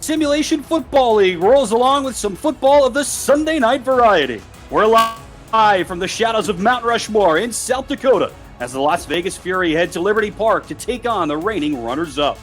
Simulation Football League rolls along with some football of the Sunday night variety. We're live from the shadows of Mount Rushmore in South Dakota as the Las Vegas Fury head to Liberty Park to take on the reigning runners-up.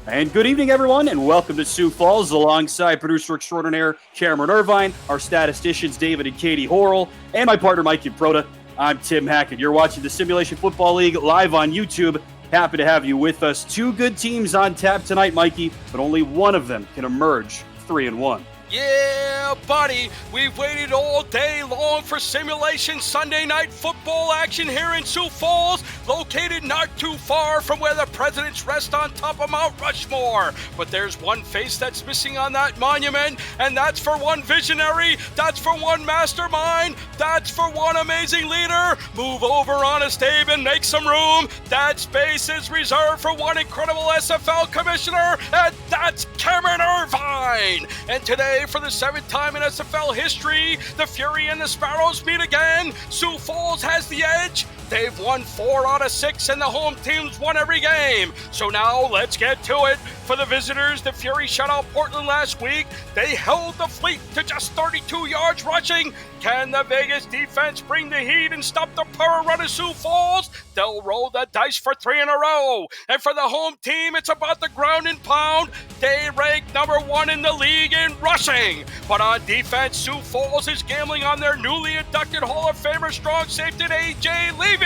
And good evening, everyone, and welcome to Sioux Falls alongside producer extraordinaire Cameron Irvine, our statisticians David and Katie Horrell, and my partner Mike Prota. I'm Tim Hackett. You're watching the Simulation Football League live on YouTube. Happy to have you with us. Two good teams on tap tonight, Mikey, but only one of them can emerge 3-1. Yeah, buddy, we've waited all day long for Simulation Sunday Night Football action here in Sioux Falls, located not too far from where the presidents rest on top of Mount Rushmore. But there's one face that's missing on that monument, and that's for one visionary, that's for one mastermind, that's for one amazing leader. Move over, Honest Abe, and make some room. That space is reserved for one incredible SFL commissioner, and that's Cameron Irvine. And today, for the seventh time in SFL history, the Fury and the Sparrows meet again. Sioux Falls has the edge. They've won 4 out of 6, and the home team's won every game. So now let's get to it. For the visitors, the Fury shut out Portland last week. They held the Fleet to just 32 yards rushing. Can the Vegas defense bring the heat and stop the power run of Sioux Falls? They'll roll the dice for 3 in a row. And for the home team, it's about the ground and pound. They rank number 1 in the league in rushing. But on defense, Sioux Falls is gambling on their newly inducted Hall of Famer strong safety A.J. Levy.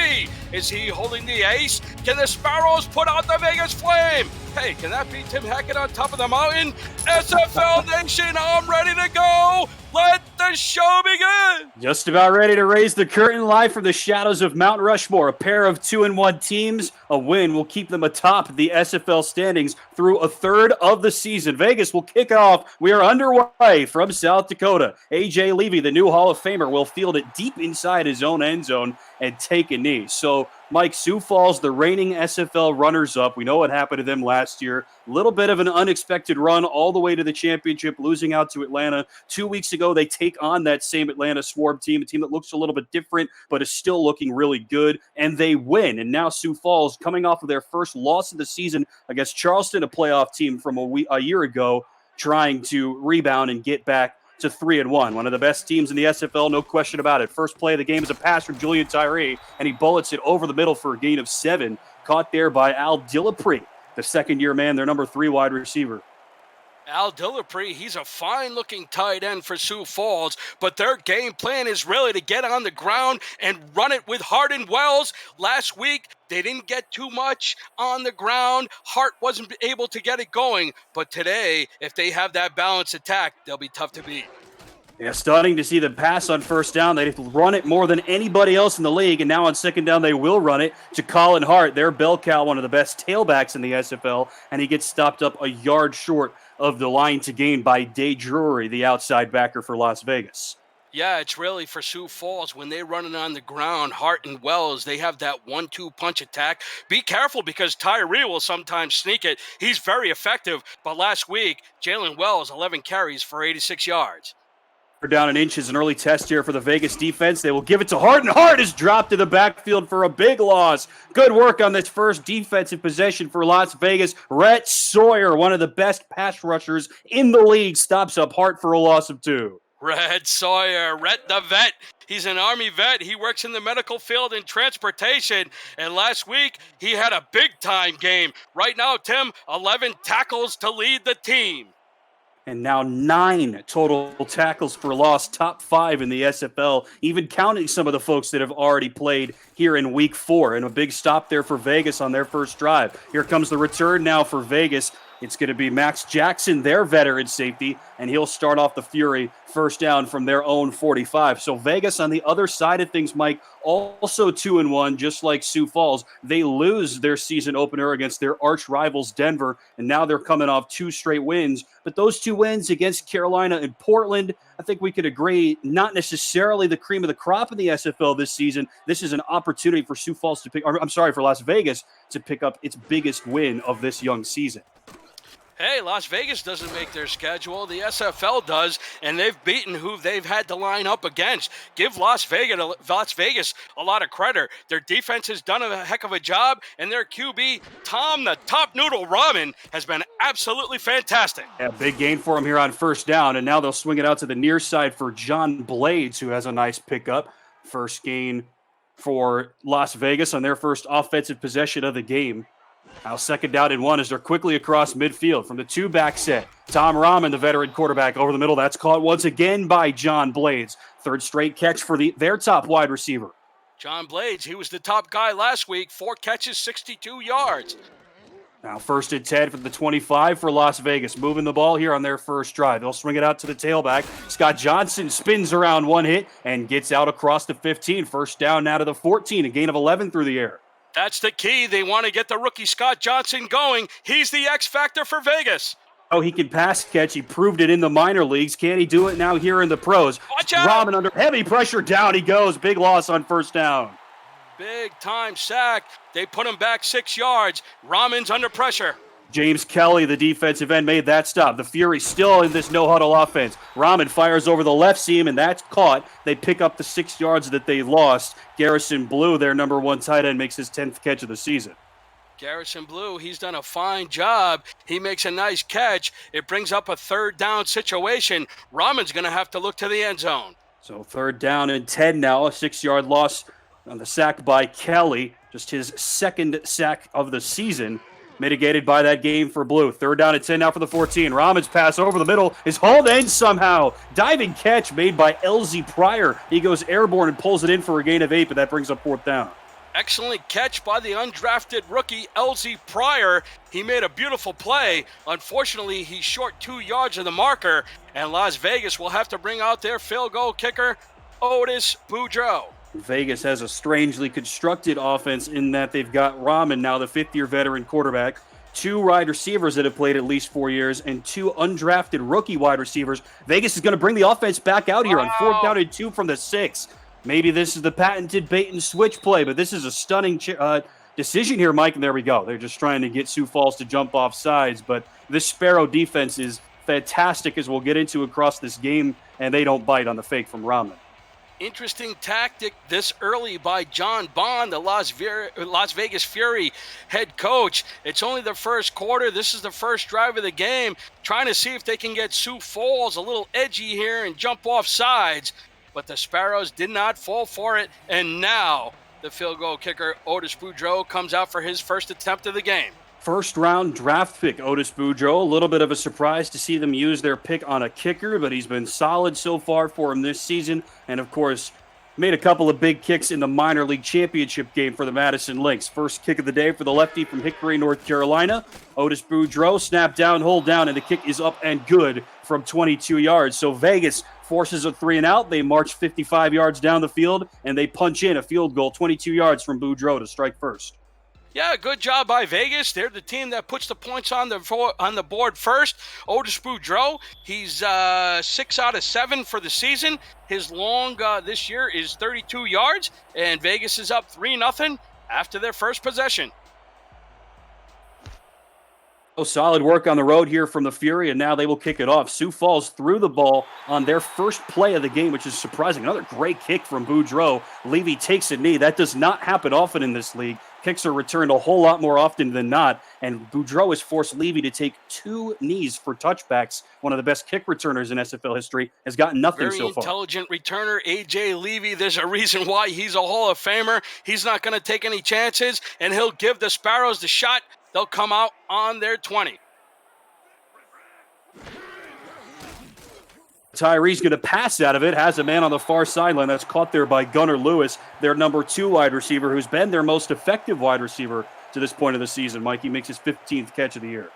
Is he holding the ace? Can the Sparrows put out the Vegas flame? Hey, can that be Tim Hackett on top of the mountain? SFL Nation, I'm ready to go. Let the show begin. Just about ready to raise the curtain live from the shadows of Mount Rushmore. A pair of 2-1 teams. A win will keep them atop the SFL standings through a third of the season. Vegas will kick off. We are underway from South Dakota. A.J. Levy, the new Hall of Famer, will field it deep inside his own end zone and take a knee. So, Mike, Sioux Falls, the reigning SFL runners-up. We know what happened to them last year. A little bit of an unexpected run all the way to the championship, losing out to Atlanta. 2 weeks ago, they take on that same Atlanta Swarm team, a team that looks a little bit different, but is still looking really good, and they win. And now Sioux Falls, coming off of their first loss of the season against Charleston, a playoff team from a year ago, trying to rebound and get back to 3-1. One of the best teams in the SFL, no question about it. First play of the game is a pass from Julian Tyree, and he bullets it over the middle for a gain of 7. Caught there by Al Dillapre, the second-year man, their number 3 wide receiver. Al Dillapre, he's a fine-looking tight end for Sioux Falls, but their game plan is really to get on the ground and run it with Hart and Wells. Last week, they didn't get too much on the ground. Hart wasn't able to get it going, but today, if they have that balanced attack, they'll be tough to beat. Yeah, stunning to see them pass on first down. They run it more than anybody else in the league, and now on second down they will run it to Colin Hart, their bell cow, one of the best tailbacks in the SFL, and he gets stopped up a yard short of the line to gain by Day Drury, the outside backer for Las Vegas. Yeah, it's really for Sioux Falls. When they're running on the ground, Hart and Wells, they have that 1-2 punch attack. Be careful because Tyree will sometimes sneak it. He's very effective, but last week, Jalen Wells, 11 carries for 86 yards. Down an inch is an early test here for the Vegas defense. They will give it to Hart, and Hart is dropped to the backfield for a big loss. Good work on this first defensive possession for Las Vegas. Rhett Sawyer, one of the best pass rushers in the league, stops up Hart for a loss of 2. Rhett Sawyer, Rhett the vet. He's an Army vet. He works in the medical field and transportation. And last week, he had a big-time game. Right now, Tim, 11 tackles to lead the team. And now 9 total tackles for loss, top 5 in the SFL, even counting some of the folks that have already played here in week 4. And a big stop there for Vegas on their first drive. Here comes the return now for Vegas. It's going to be Max Jackson, their veteran safety, and he'll start off the Fury first down from their own 45. So Vegas on the other side of things, Mike, also 2-1, just like Sioux Falls. They lose their season opener against their arch rivals, Denver, and now they're coming off 2 straight wins. But those 2 wins against Carolina and Portland, I think we could agree, not necessarily the cream of the crop in the SFL this season. This is an opportunity for Sioux Falls to for Las Vegas to pick up its biggest win of this young season. Hey, Las Vegas doesn't make their schedule. The SFL does, and they've beaten who they've had to line up against. Give Las Vegas a lot of credit. Their defense has done a heck of a job, and their QB, Tom the Top Noodle Ramen, has been absolutely fantastic. Yeah, big gain for him here on first down, and now they'll swing it out to the near side for John Blades, who has a nice pickup. First gain for Las Vegas on their first offensive possession of the game. Now second down and 1 as they're quickly across midfield from the two-back set. Tom Rahman, the veteran quarterback, over the middle. That's caught once again by John Blades. Third straight catch for their top wide receiver. John Blades, he was the top guy last week. 4 catches, 62 yards. Now first and 10 from the 25 for Las Vegas. Moving the ball here on their first drive. They'll swing it out to the tailback. Scott Johnson spins around one hit and gets out across the 15. First down now to the 14, a gain of 11 through the air. That's the key. They want to get the rookie Scott Johnson going. He's the X factor for Vegas. Oh, he can pass catch. He proved it in the minor leagues. Can he do it now here in the pros? Watch out! Rahman under heavy pressure. Down he goes. Big loss on first down. Big time sack. They put him back 6 yards. Rahman's under pressure. James Kelly, the defensive end, made that stop. The Fury still in this no-huddle offense. Rahman fires over the left seam, and that's caught. They pick up the 6 yards that they lost. Garrison Blue, their number 1 tight end, makes his 10th catch of the season. Garrison Blue, he's done a fine job. He makes a nice catch. It brings up a third down situation. Rahman's going to have to look to the end zone. So third down and 10 now, a 6-yard loss on the sack by Kelly. Just his second sack of the season. Mitigated by that game for Blue. Third down and 10 now for the 14. Rahman's pass over the middle is hauled in somehow. Diving catch made by LZ Pryor. He goes airborne and pulls it in for a gain of 8, but that brings up fourth down. Excellent catch by the undrafted rookie LZ Pryor. He made a beautiful play. Unfortunately, he's short 2 yards of the marker, and Las Vegas will have to bring out their field goal kicker, Otis Boudreau. Vegas has a strangely constructed offense in that they've got Rahman, now the fifth-year veteran quarterback, 2 wide receivers that have played at least 4 years, and 2 undrafted rookie wide receivers. Vegas is going to bring the offense back out here on fourth down and 2 from the 6. Maybe this is the patented bait-and-switch play, but this is a stunning decision here, Mike, and there we go. They're just trying to get Sioux Falls to jump off sides, but this Sparrow defense is fantastic, as we'll get into across this game, and they don't bite on the fake from Rahman. Interesting tactic this early by John Bond, the Las Vegas Fury head coach. It's only the first quarter. This is the first drive of the game. Trying to see if they can get Sioux Falls a little edgy here and jump off sides. But the Sparrows did not fall for it. And now the field goal kicker, Otis Boudreau, comes out for his first attempt of the game. First-round draft pick, Otis Boudreau. A little bit of a surprise to see them use their pick on a kicker, but he's been solid so far for him this season. And, of course, made a couple of big kicks in the minor league championship game for the Madison Lynx. First kick of the day for the lefty from Hickory, North Carolina. Otis Boudreau, snap down, hold down, and the kick is up and good from 22 yards. So Vegas forces a 3-and-out. They march 55 yards down the field, and they punch in a field goal, 22 yards from Boudreau to strike first. Yeah, good job by Vegas. They're the team that puts the points on the board first. Otis Boudreau, he's 6 out of 7 for the season. His long this year is 32 yards, and Vegas is up 3-0 after their first possession. Oh, solid work on the road here from the Fury, and now they will kick it off. Sioux Falls threw the ball on their first play of the game, which is surprising. Another great kick from Boudreau. Levy takes a knee. That does not happen often in this league. Kicks are returned a whole lot more often than not, and Boudreau has forced Levy to take 2 knees for touchbacks. One of the best kick returners in SFL history has gotten nothing so far. Very intelligent returner, A.J. Levy. There's a reason why he's a Hall of Famer. He's not going to take any chances, and he'll give the Sparrows the shot. They'll come out on their 20. Tyree's going to pass out of it, has a man on the far sideline. That's caught there by Gunnar Lewis, their number 2 wide receiver, who's been their most effective wide receiver to this point of the season. Mikey makes his 15th catch of the year.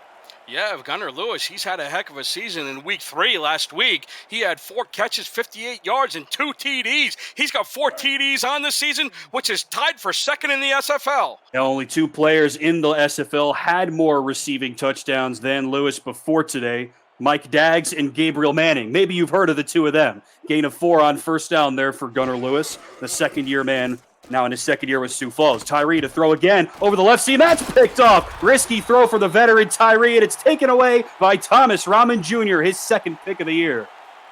Yeah, Gunnar Lewis, he's had a heck of a season in week 3 last week. He had 4 catches, 58 yards, and 2 TDs. He's got 4 TDs on this season, which is tied for second in the SFL. Now, only 2 players in the SFL had more receiving touchdowns than Lewis before today. Mike Daggs and Gabriel Manning. Maybe you've heard of the 2 of them. Gain of 4 on first down there for Gunnar Lewis, the second-year man now in his second year with Sioux Falls. Tyree to throw again over the left seam. That's picked off. Risky throw for the veteran Tyree, and it's taken away by Thomas Rahman Jr., his second pick of the year.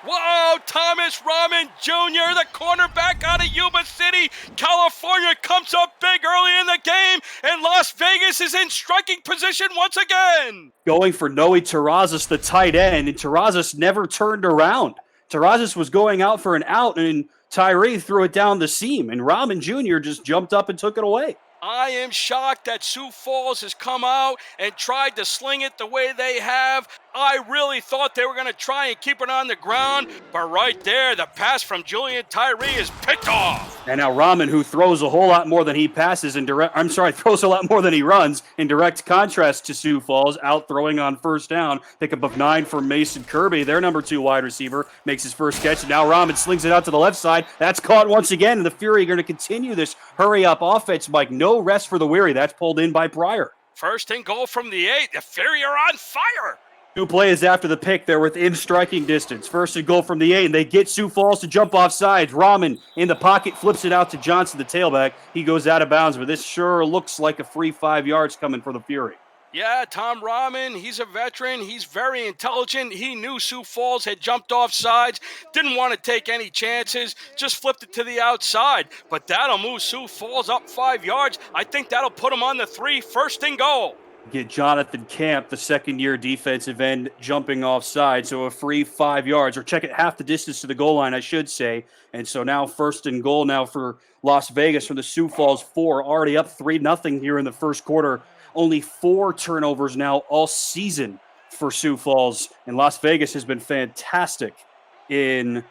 Whoa, Thomas Rahman Jr., the cornerback out of Yuba City, California, comes up big early in the game, and Las Vegas is in striking position once again. Going for Noe Terrazas, the tight end, and Terrazas never turned around. Terrazas was going out for an out, and Tyree threw it down the seam, and Rahman Jr. just jumped up and took it away. I am shocked that Sioux Falls has come out and tried to sling it the way they have. I really thought they were going to try and keep it on the ground, but right there, the pass from Julian Tyree is picked off. And now Rahman, who throws a whole lot more than he passes throws a lot more than he runs, in direct contrast to Sioux Falls, out throwing on first down. Pickup of 9 for Mason Kirby, their number 2 wide receiver, makes his first catch. And now Rahman slings it out to the left side. That's caught once again, and the Fury are going to continue this hurry-up offense, Mike. No rest for the weary. That's pulled in by Pryor. First and goal from the 8. The Fury are on fire. 2 plays after the pick, they're within striking distance. First and goal from the 8, and they get Sioux Falls to jump off sides. Rahman in the pocket, flips it out to Johnson, the tailback. He goes out of bounds, but this sure looks like a free 5 yards coming for the Fury. Yeah, Tom Rahman, he's a veteran. He's very intelligent. He knew Sioux Falls had jumped off sides, didn't want to take any chances, just flipped it to the outside. But that'll move Sioux Falls up 5 yards. I think that'll put them on the 3, first and goal. Get Jonathan Camp, the second-year defensive end, jumping offside. So a free 5 yards, or check it half the distance to the goal line, I should say. And so now first and goal now for Las Vegas from the Sioux Falls 4, already up 3-0 here in the first quarter. Only 4 turnovers now all season for Sioux Falls. And Las Vegas has been fantastic in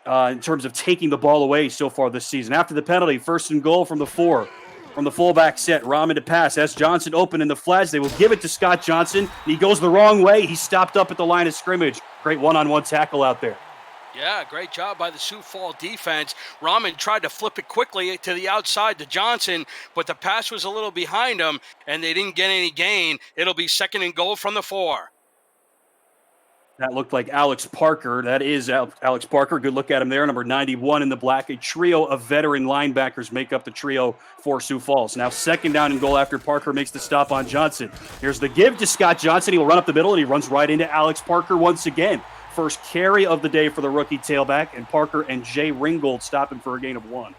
terms of taking the ball away so far this season. After the penalty, first and goal from the 4. From the fullback set, Rahman to pass. S. Johnson open in the flats. They will give it to Scott Johnson. He goes the wrong way. He's stopped up at the line of scrimmage. Great one-on-one tackle out there. Yeah, great job by the Sioux Falls defense. Rahman tried to flip it quickly to the outside to Johnson, but the pass was a little behind him, and they didn't get any gain. It'll be second and goal from the 4. That looked like Alex Parker. That is Alex Parker. Good look at him there. Number 91 in the black. A trio of veteran linebackers make up the trio for Sioux Falls. Now second down and goal after Parker makes the stop on Johnson. Here's the give to Scott Johnson. He will run up the middle, and he runs right into Alex Parker once again. First carry of the day for the rookie tailback, and Parker and Jay Ringgold stop him for a gain of 1.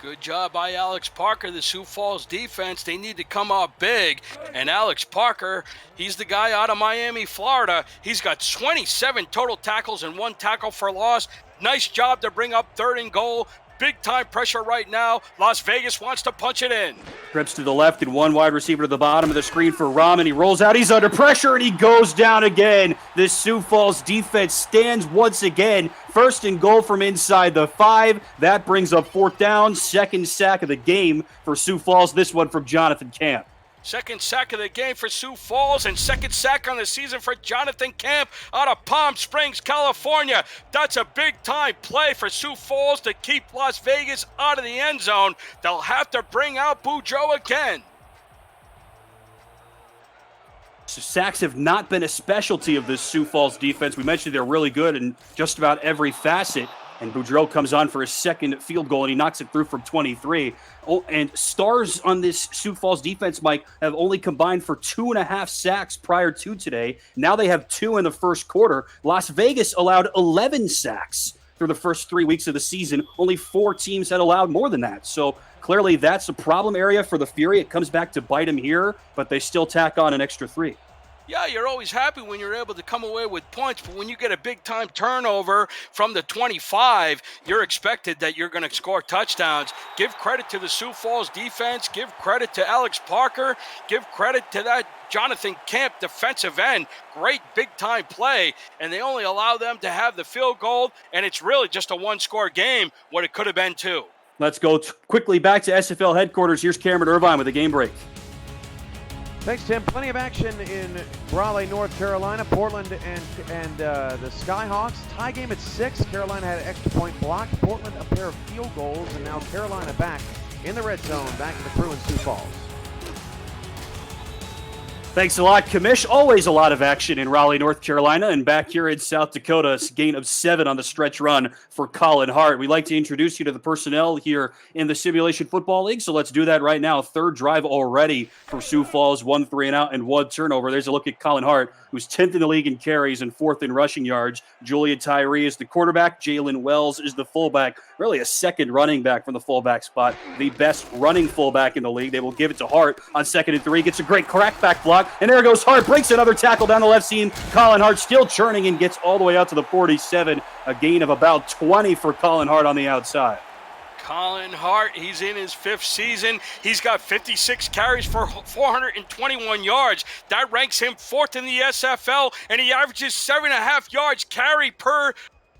Good job by Alex Parker. The Sioux Falls defense, they need to come out big. And Alex Parker, he's the guy out of Miami, Florida. He's got 27 total tackles and 1 tackle for loss. Nice job to bring up third and goal. Big time pressure right now. Las Vegas wants to punch it in. Trips to the left and 1 wide receiver to the bottom of the screen for Rahman. He rolls out. He's under pressure, and he goes down again. This Sioux Falls defense stands once again. First and goal from inside the 5. That brings up 4th down. Second sack of the game for Sioux Falls. This one from Jonathan Camp. Second sack of the game for Sioux Falls, and second sack on the season for Jonathan Camp out of Palm Springs, California. That's a big-time play for Sioux Falls to keep Las Vegas out of the end zone. They'll have to bring out Boudreaux again. So sacks have not been a specialty of this Sioux Falls defense. We mentioned they're really good in just about every facet. And Boudreaux comes on for his second field goal, and he knocks it through from 23. Oh, and stars on this Sioux Falls defense, Mike, have only combined for 2.5 sacks prior to today. Now they have 2 in the first quarter. Las Vegas allowed 11 sacks through the first 3 weeks of the season. Only 4 teams had allowed more than that. So clearly that's a problem area for the Fury. It comes back to bite them here, but they still tack on an extra 3. Yeah, you're always happy when you're able to come away with points, but when you get a big-time turnover from the 25, you're expected that you're going to score touchdowns. Give credit to the Sioux Falls defense. Give credit to Alex Parker. Give credit to that Jonathan Camp defensive end. Great big-time play, and they only allow them to have the field goal, and it's really just a 1-score game, what it could have been too. Let's go quickly back to SFL headquarters. Here's Cameron Irvine with a game break. Thanks, Tim. Plenty of action in Raleigh, North Carolina. Portland and the Skyhawks. Tie game at 6. Carolina had an extra point blocked. Portland a pair of field goals, and now Carolina back in the red zone, back to the crew in Sioux Falls. Thanks a lot, Kamish. Always a lot of action in Raleigh, North Carolina, and back here in South Dakota, a gain of 7 on the stretch run for Colin Hart. We'd like to introduce you to the personnel here in the Simulation Football League, so let's do that right now. Third drive already for Sioux Falls, 1 3-and-out and 1 turnover. There's a look at Colin Hart, who's 10th in the league in carries and 4th in rushing yards. Julia Tyree is the quarterback. Jalen Wells is the fullback. Really a second running back from the fullback spot. The best running fullback in the league. They will give it to Hart on 2nd and 3. Gets a great crackback block. And there goes Hart. Breaks another tackle down the left seam. Colin Hart still churning and gets all the way out to the 47. A gain of about 20 for Colin Hart on the outside. Colin Hart, he's in his 5th season. He's got 56 carries for 421 yards. That ranks him 4th in the SFL, and he averages 7.5 yards carry per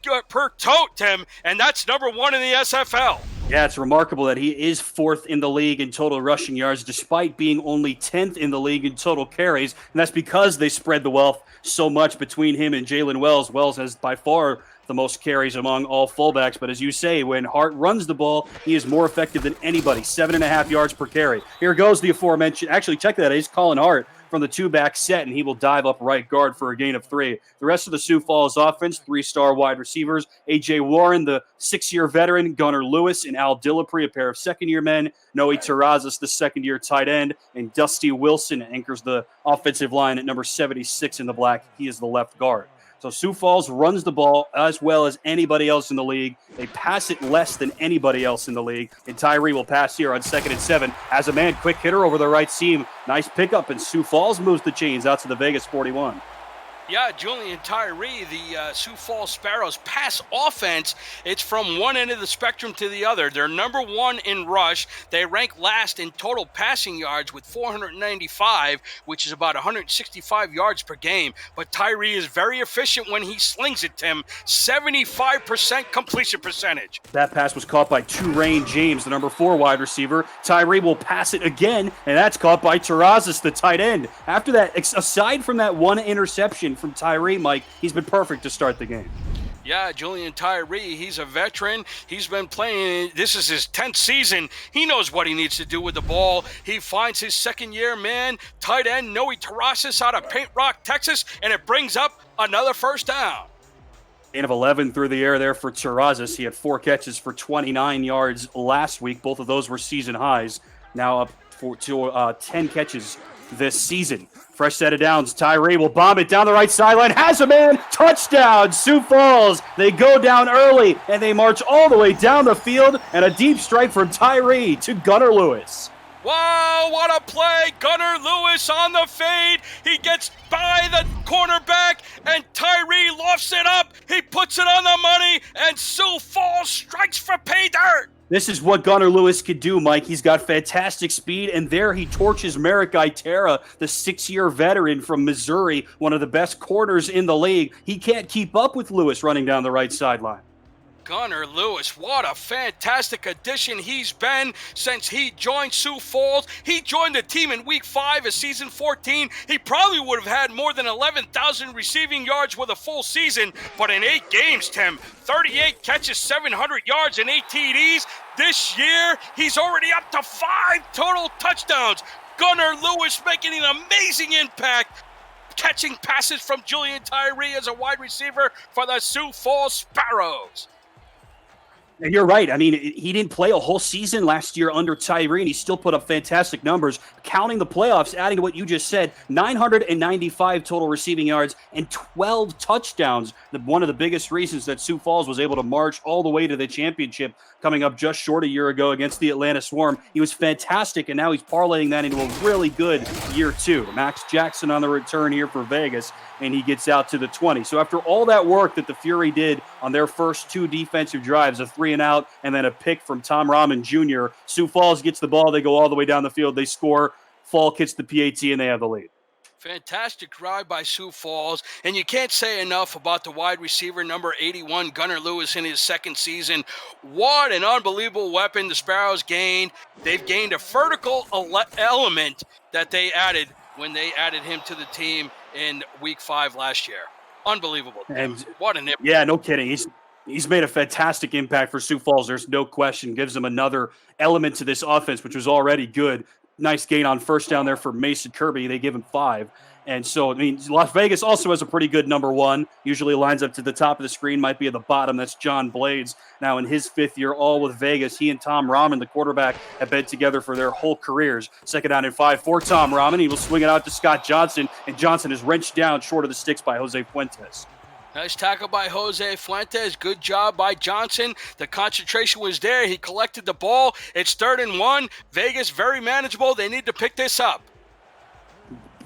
tote, Tim, and that's number 1 in the SFL. Yeah, it's remarkable that he is 4th in the league in total rushing yards, despite being only 10th in the league in total carries, and that's because they spread the wealth so much between him and Jalen Wells. Wells has by far the most carries among all fullbacks, but as you say, when Hart runs the ball, he is more effective than anybody, 7.5 yards per carry. Here goes the aforementioned, actually check that, it's Colin Hart from the 2-back set, and he will dive up right guard for a gain of 3. The rest of the Sioux Falls offense, 3-star wide receivers, A.J. Warren, the 6-year veteran, Gunnar Lewis, and Al Dillapre, a pair of second-year men, Noe Terrazas, the second-year tight end, and Dusty Wilson anchors the offensive line at number 76 in the black. He is the left guard. So Sioux Falls runs the ball as well as anybody else in the league. They pass it less than anybody else in the league. And Tyree will pass here on 2nd and 7. As a man, quick hitter over the right seam. Nice pickup, and Sioux Falls moves the chains out to the Vegas 41. Yeah, Julian Tyree, the Sioux Falls Sparrows pass offense, it's from one end of the spectrum to the other. They're number 1 in rush. They rank last in total passing yards with 495, which is about 165 yards per game. But Tyree is very efficient when he slings it, Tim. 75% completion percentage. That pass was caught by Turain James, the number 4 wide receiver. Tyree will pass it again, and that's caught by Terrazas, the tight end. After that, aside from that one interception from Tyree, Mike, he's been perfect to start the game. Yeah, Julian Tyree, he's a veteran. He's been playing, this is his 10th season. He knows what he needs to do with the ball. He finds his second-year man, tight end Noe Terrazas out of Paint Rock, Texas, and it brings up another first down. Gain of 11 through the air there for Terrazas. He had 4 catches for 29 yards last week. Both of those were season highs. Now up to 10 catches this season. Fresh set of downs. Tyree will bomb it down the right sideline. Has a man. Touchdown. Sioux Falls. They go down early, and they march all the way down the field. And a deep strike from Tyree to Gunnar Lewis. Wow, what a play. Gunnar Lewis on the fade. He gets by the cornerback, and Tyree lofts it up. He puts it on the money, and Sioux Falls strikes for pay dirt. This is what Gunnar Lewis could do, Mike. He's got fantastic speed, and there he torches Merrick Itera, the 6-year veteran from Missouri, one of the best corners in the league. He can't keep up with Lewis running down the right sideline. Gunnar Lewis, what a fantastic addition he's been since he joined Sioux Falls. He joined the team in week 5 of season 14. He probably would have had more than 11,000 receiving yards with a full season, but in 8 games, Tim, 38 catches, 700 yards, and 8 TDs. This year, he's already up to 5 total touchdowns. Gunnar Lewis making an amazing impact, catching passes from Julian Tyree as a wide receiver for the Sioux Falls Sparrows. And you're right. I mean, he didn't play a whole season last year under Tyree, and he still put up fantastic numbers. Counting the playoffs, adding to what you just said, 995 total receiving yards and 12 touchdowns. One of the biggest reasons that Sioux Falls was able to march all the way to the championship, coming up just short a year ago against the Atlanta Swarm. He was fantastic, and now he's parlaying that into a really good year 2. Max Jackson on the return here for Vegas, and he gets out to the 20. So after all that work that the Fury did on their first 2 defensive drives, a 3-and-out and then a pick from Tom Rahman Jr., Sioux Falls gets the ball. They go all the way down the field. They score. Falk hits the PAT, and they have the lead. Fantastic drive by Sioux Falls, and you can't say enough about the wide receiver, number 81, Gunnar Lewis, in his 2nd season. What an unbelievable weapon the Sparrows gained. They've gained a vertical element that they added when they added him to the team in week 5 last year. Unbelievable. And what an impact. Yeah, no kidding. He's made a fantastic impact for Sioux Falls. There's no question. Gives them another element to this offense, which was already good. nice gain on first down there for Mason Kirby. They give him 5. And so, I mean, Las Vegas also has a pretty good number 1. Usually lines up to the top of the screen, might be at the bottom. That's John Blades. Now in his 5th year, all with Vegas. He and Tom Rahman, the quarterback, have been together for their whole careers. Second down and 5 for Tom Rahman. He will swing it out to Scott Johnson, and Johnson is wrenched down short of the sticks by Jose Fuentes. Nice tackle by Jose Fuentes. Good job by Johnson. The concentration was there. He collected the ball. It's 3rd and 1. Vegas, very manageable. They need to pick this up.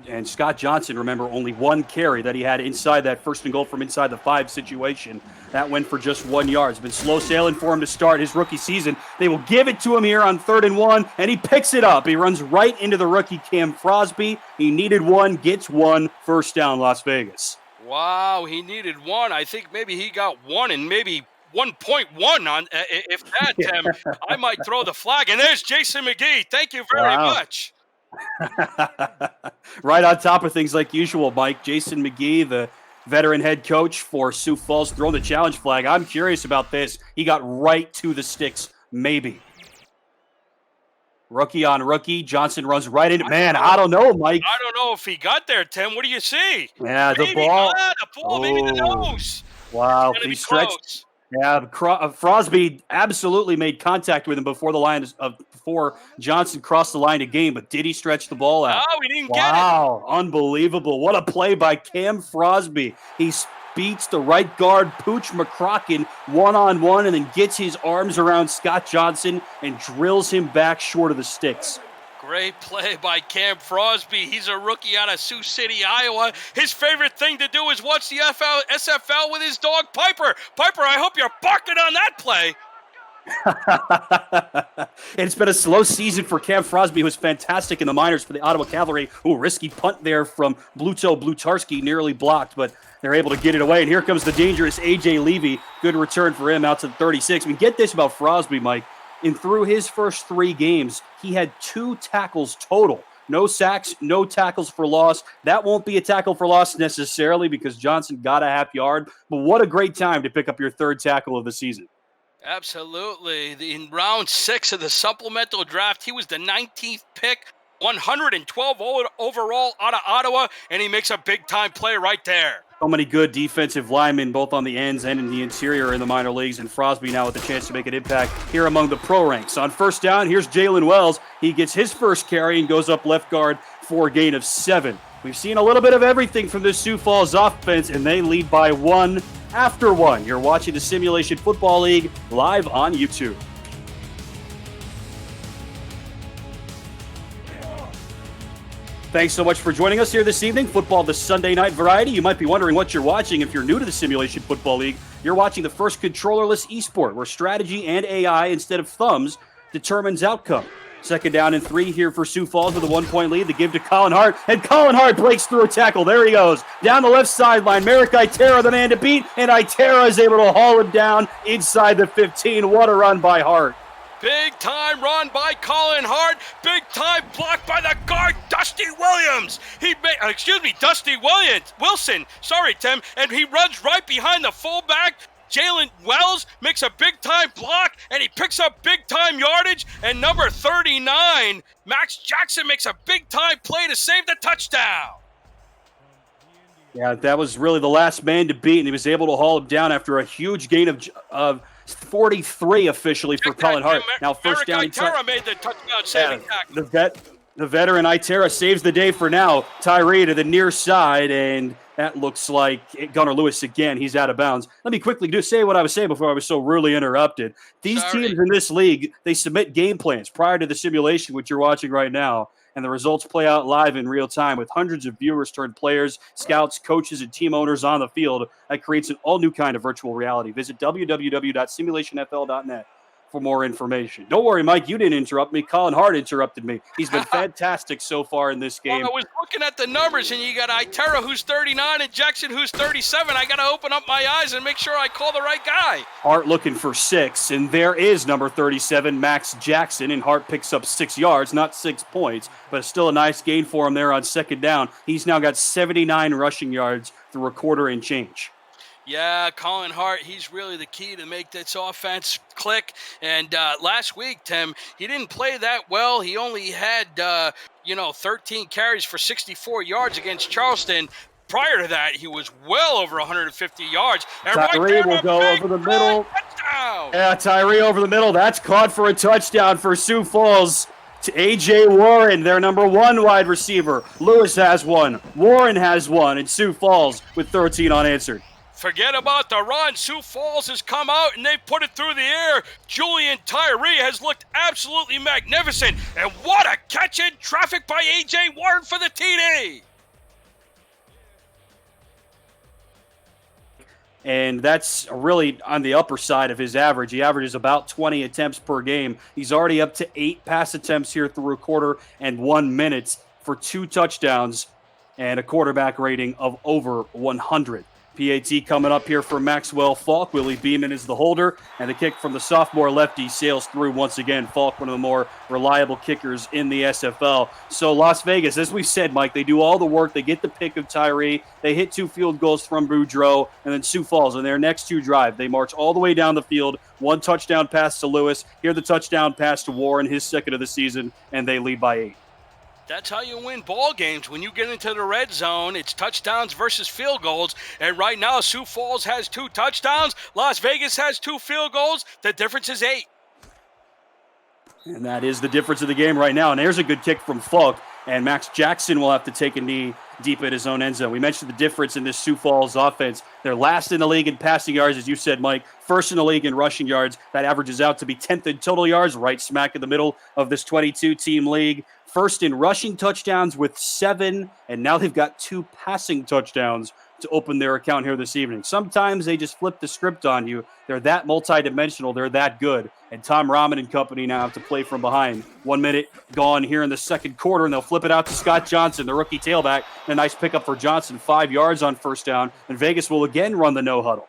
And Scott Johnson, remember, only 1 carry that he had inside that 1st and goal from inside the 5 situation. That went for just 1 yard. It's been slow sailing for him to start his rookie season. They will give it to him here on 3rd and 1, and he picks it up. He runs right into the rookie Cam Frosby. He needed 1, gets 1, first down, Las Vegas. Wow, he needed 1. I think maybe he got 1 and maybe 1.1 on, if that, Tim. I might throw the flag. And there's Jason McGee. Thank you very much. Right on top of things like usual, Mike. Jason McGee, the veteran head coach for Sioux Falls, throwing the challenge flag. I'm curious about this. He got right to the sticks, maybe. Rookie on rookie. Johnson runs right into. Man, I don't know, Mike. I don't know if he got there, Tim. What do you see? Yeah, maybe the ball. Maybe the nose. Wow, he stretched. Yeah, Frosby absolutely made contact with him before before Johnson crossed the line to gain, but did he stretch the ball out? Oh, he didn't get it. Wow, unbelievable. What a play by Cam Frosby. He beats the right guard, Pooch McCrocken, one-on-one, and then gets his arms around Scott Johnson and drills him back short of the sticks. Great play by Cam Frosby. He's a rookie out of Sioux City, Iowa. His favorite thing to do is watch the SFL with his dog, Piper. Piper, I hope you're barking on that play. It's been a slow season for Cam Frosby, who was fantastic in the minors for the Ottawa Cavalry. Ooh, risky punt there from Bluto Blutarski, nearly blocked, but they're able to get it away. And here comes the dangerous A.J. Levy. Good return for him out to the 36. I mean, get this about Frosby, Mike. And through his first 3 games, he had 2 tackles total. No sacks, no tackles for loss. That won't be a tackle for loss necessarily because Johnson got a half yard. But what a great time to pick up your 3rd tackle of the season. Absolutely. In round 6 of the supplemental draft, he was the 19th pick, 112 overall out of Ottawa, and he makes a big-time play right there. So many good defensive linemen, both on the ends and in the interior in the minor leagues, and Frosby now with a chance to make an impact here among the pro ranks. On first down, here's Jalen Wells. He gets his first carry and goes up left guard for a gain of 7. We've seen a little bit of everything from the Sioux Falls offense, and they lead by 1 after 1. You're watching the Simulation Football League live on YouTube. Thanks so much for joining us here this evening. Football, the Sunday night variety. You might be wondering what you're watching if you're new to the Simulation Football League. You're watching the first controllerless esport where strategy and AI instead of thumbs determines outcome. Second down and 3 here for Sioux Falls with a 1-point lead. The give to Colin Hart, and Colin Hart breaks through a tackle. There he goes. Down the left sideline, Merrick Itera, the man to beat, and Itera is able to haul him down inside the 15. What a run by Hart. Big time run by Colin Hart. Big time block by the guard, Dusty Williams. Dusty Wilson. Sorry, Tim. And he runs right behind the fullback. Jalen Wells makes a big time block, and he picks up big time yardage. And number 39, Max Jackson, makes a big time play to save the touchdown. Yeah, that was really the last man to beat, and he was able to haul him down after a huge gain of 43 officially for Colin Hart. Now first down. Itera made the touchdown saving tackle. The veteran Itera saves the day for now. Tyree to the near side, and that looks like Gunnar Lewis again. He's out of bounds. Let me quickly say what I was saying before I was so rudely interrupted. These teams in this league, they submit game plans prior to the simulation, which you're watching right now, and the results play out live in real time with hundreds of viewers turned players, scouts, coaches, and team owners on the field. That creates an all-new kind of virtual reality. Visit www.simulationfl.net for more information. Don't worry, Mike, you didn't interrupt me. Colin Hart interrupted me. He's been fantastic so far in this game. Well, I was looking at the numbers, and you got Itera, who's 39, and Jackson, who's 37. I got to open up my eyes and make sure I call the right guy. Hart looking for 6, and there is number 37, Max Jackson, and Hart picks up 6 yards, not 6 points, but still a nice gain for him there on second down. He's now got 79 rushing yards through a quarter and change. Yeah, Colin Hart, he's really the key to make this offense click. And last week, Tim, he didn't play that well. He only had, 13 carries for 64 yards against Charleston. Prior to that, he was well over 150 yards. And right Tyree there, will a go big over the play, middle. touchdown! Yeah, Tyree over the middle. That's caught for a touchdown for Sioux Falls. To A.J. Warren, their number 1 wide receiver. Lewis has one. Warren has one. And Sioux Falls with 13 unanswered. Forget about the run. Sioux Falls has come out and they put it through the air. Julian Tyree has looked absolutely magnificent. And what a catch in traffic by A.J. Warren for the TD. And that's really on the upper side of his average. He averages about 20 attempts per game. He's already up to 8 pass attempts here through a quarter and 1 minute for 2 touchdowns and a quarterback rating of over 100. PAT coming up here for Maxwell Falk. Willie Beeman is the holder, and the kick from the sophomore lefty sails through once again. Falk, one of the more reliable kickers in the SFL. So Las Vegas, as we said, Mike, they do all the work. They get the pick of Tyree. They hit 2 field goals from Boudreaux, and then Sioux Falls on their next 2 drive. They march all the way down the field. 1 touchdown pass to Lewis. Here the touchdown pass to Warren, his second of the season, and they lead by 8. That's how you win ball games. When you get into the red zone, it's touchdowns versus field goals. And right now, Sioux Falls has 2 touchdowns. Las Vegas has 2 field goals. The difference is 8. And that is the difference of the game right now. And there's a good kick from Falk. And Max Jackson will have to take a knee deep in his own end zone. We mentioned the difference in this Sioux Falls offense. They're last in the league in passing yards, as you said, Mike. First in the league in rushing yards. That averages out to be 10th in total yards, right smack in the middle of this 22-team league. First in rushing touchdowns with 7, and now they've got 2 passing touchdowns to open their account here this evening. Sometimes they just flip the script on you. They're that multidimensional. They're that good. And Tom Rahman and company now have to play from behind. 1 minute gone here in the second quarter, and they'll flip it out to Scott Johnson, the rookie tailback. A nice pickup for Johnson, 5 yards on first down. And Vegas will again run the no huddle.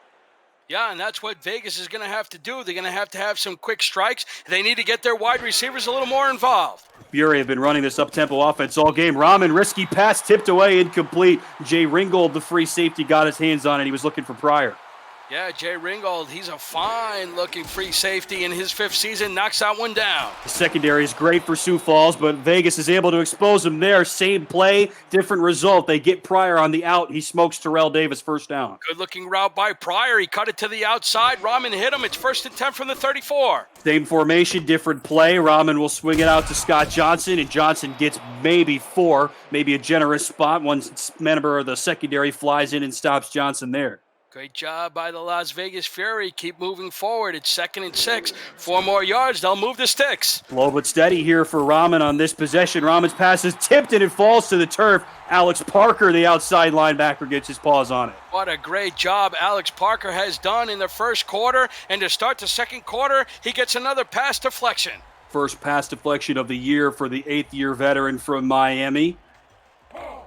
Yeah, and that's what Vegas is going to have to do. They're going to have some quick strikes. They need to get their wide receivers a little more involved. Fury have been running this up-tempo offense all game. Rahman, risky pass, tipped away, incomplete. Jay Ringgold, the free safety, got his hands on it. He was looking for Pryor. Yeah, Jay Ringgold, he's a fine-looking free safety in his 5th season, knocks that one down. The secondary is great for Sioux Falls, but Vegas is able to expose him there. Same play, different result. They get Pryor on the out. He smokes Terrell Davis first down. Good-looking route by Pryor. He cut it to the outside. Rahman hit him. It's 1st and 10 from the 34. Same formation, different play. Rahman will swing it out to Scott Johnson, and Johnson gets maybe 4, maybe a generous spot. One member of the secondary flies in and stops Johnson there. Great job by the Las Vegas Fury. Keep moving forward. It's 2nd and 6. 4 more yards. They'll move the sticks. Slow but steady here for Rahman on this possession. Rahman's pass is tipped and it falls to the turf. Alex Parker, the outside linebacker, gets his paws on it. What a great job Alex Parker has done in the first quarter. And to start the second quarter, he gets another pass deflection. First pass deflection of the year for the 8th-year veteran from Miami.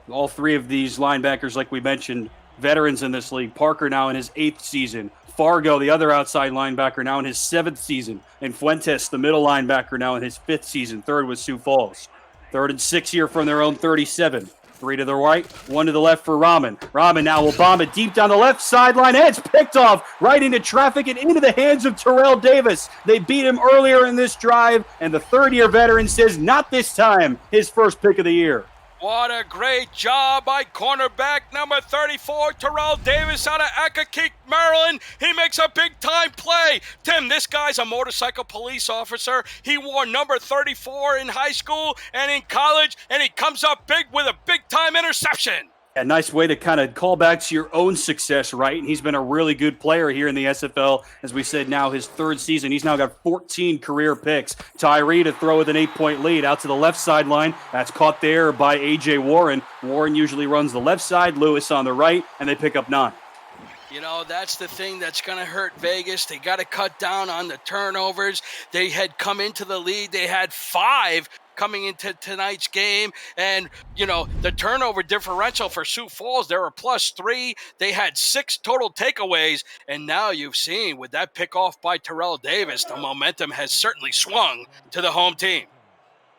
All 3 of these linebackers, like we mentioned, veterans in this league. Parker now in his 8th season. Fargo, the other outside linebacker, now in his 7th season. And Fuentes, the middle linebacker, now in his 5th season. 3rd with Sioux Falls. 3rd and 6 here from their own 37. 3 to the right, 1 to the left for Rahman. Rahman now will bomb it deep down the left sideline. And it's picked off right into traffic and into the hands of Terrell Davis. They beat him earlier in this drive, and the 3rd-year veteran says, not this time, his first pick of the year. What a great job by cornerback number 34, Terrell Davis out of Accokeek, Maryland. He makes a big-time play. Tim, this guy's a motorcycle police officer. He wore number 34 in high school and in college, and he comes up big with a big-time interception. A nice way to kind of call back to your own success, right? And he's been a really good player here in the SFL. As we said, now his 3rd season. He's now got 14 career picks. Tyree to throw with an 8-point lead out to the left sideline. That's caught there by A.J. Warren. Warren usually runs the left side, Lewis on the right, and they pick up 9. You know, that's the thing that's going to hurt Vegas. They got to cut down on the turnovers. They had come into the lead. They had 5 coming into tonight's game. And, you know, the turnover differential for Sioux Falls, they were +3. They had 6 total takeaways. And now you've seen with that pick off by Terrell Davis, the momentum has certainly swung to the home team.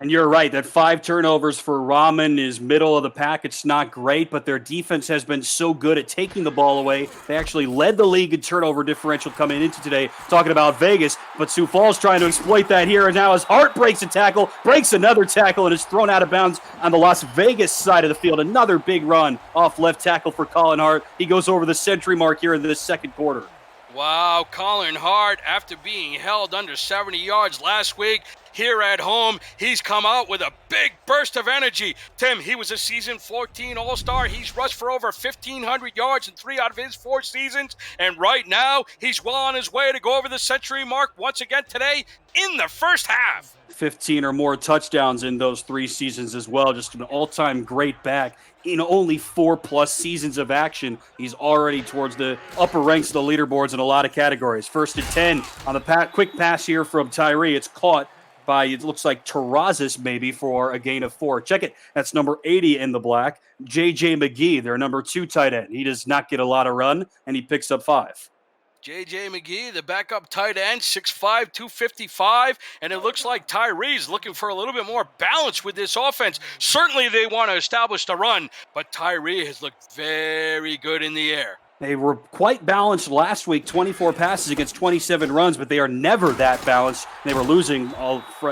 And you're right, that 5 turnovers for Ramen is middle of the pack. It's not great, but their defense has been so good at taking the ball away. They actually led the league in turnover differential coming into today, talking about Vegas. But Sioux Falls trying to exploit that here. And now as Hart breaks a tackle, breaks another tackle, and is thrown out of bounds on the Las Vegas side of the field. Another big run off left tackle for Colin Hart. He goes over the century mark here in this second quarter. Wow, Colin Hart, after being held under 70 yards last week, here at home, he's come out with a big burst of energy. Tim, he was a season 14 All-Star. He's rushed for over 1,500 yards in 3 out of his 4 seasons. And right now, he's well on his way to go over the century mark once again today in the first half. 15 or more touchdowns in those 3 seasons as well. Just an all-time great back. In only 4+ seasons of action, he's already towards the upper ranks of the leaderboards in a lot of categories. 1st and 10 on the quick pass here from Tyree. It's caught by, it looks like Terrazas maybe, for a gain of 4. Check it. That's number 80 in the black. J.J. McGee, their number 2 tight end. He does not get a lot of run, and he picks up 5. J.J. McGee, the backup tight end, 6'5", 255, and it looks like Tyree's looking for a little bit more balance with this offense. Certainly they want to establish the run, but Tyree has looked very good in the air. They were quite balanced last week, 24 passes against 27 runs, but they are never that balanced. They were losing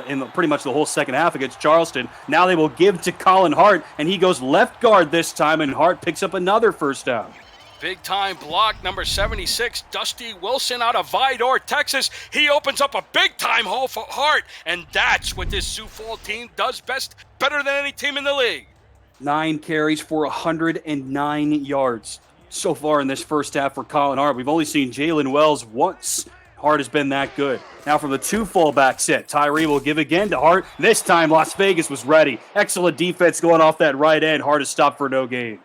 in pretty much the whole second half against Charleston. Now they will give to Colin Hart, and he goes left guard this time, and Hart picks up another first down. Big-time block, number 76, Dusty Wilson out of Vidor, Texas. He opens up a big-time hole for Hart, and that's what this Sioux Falls team does best, better than any team in the league. 9 carries for 109 yards so far in this first half for Colin Hart. We've only seen Jalen Wells once. Hart has been that good. Now from the 2 fullback set, Tyree will give again to Hart. This time Las Vegas was ready. Excellent defense going off that right end. Hart is stopped for no gain.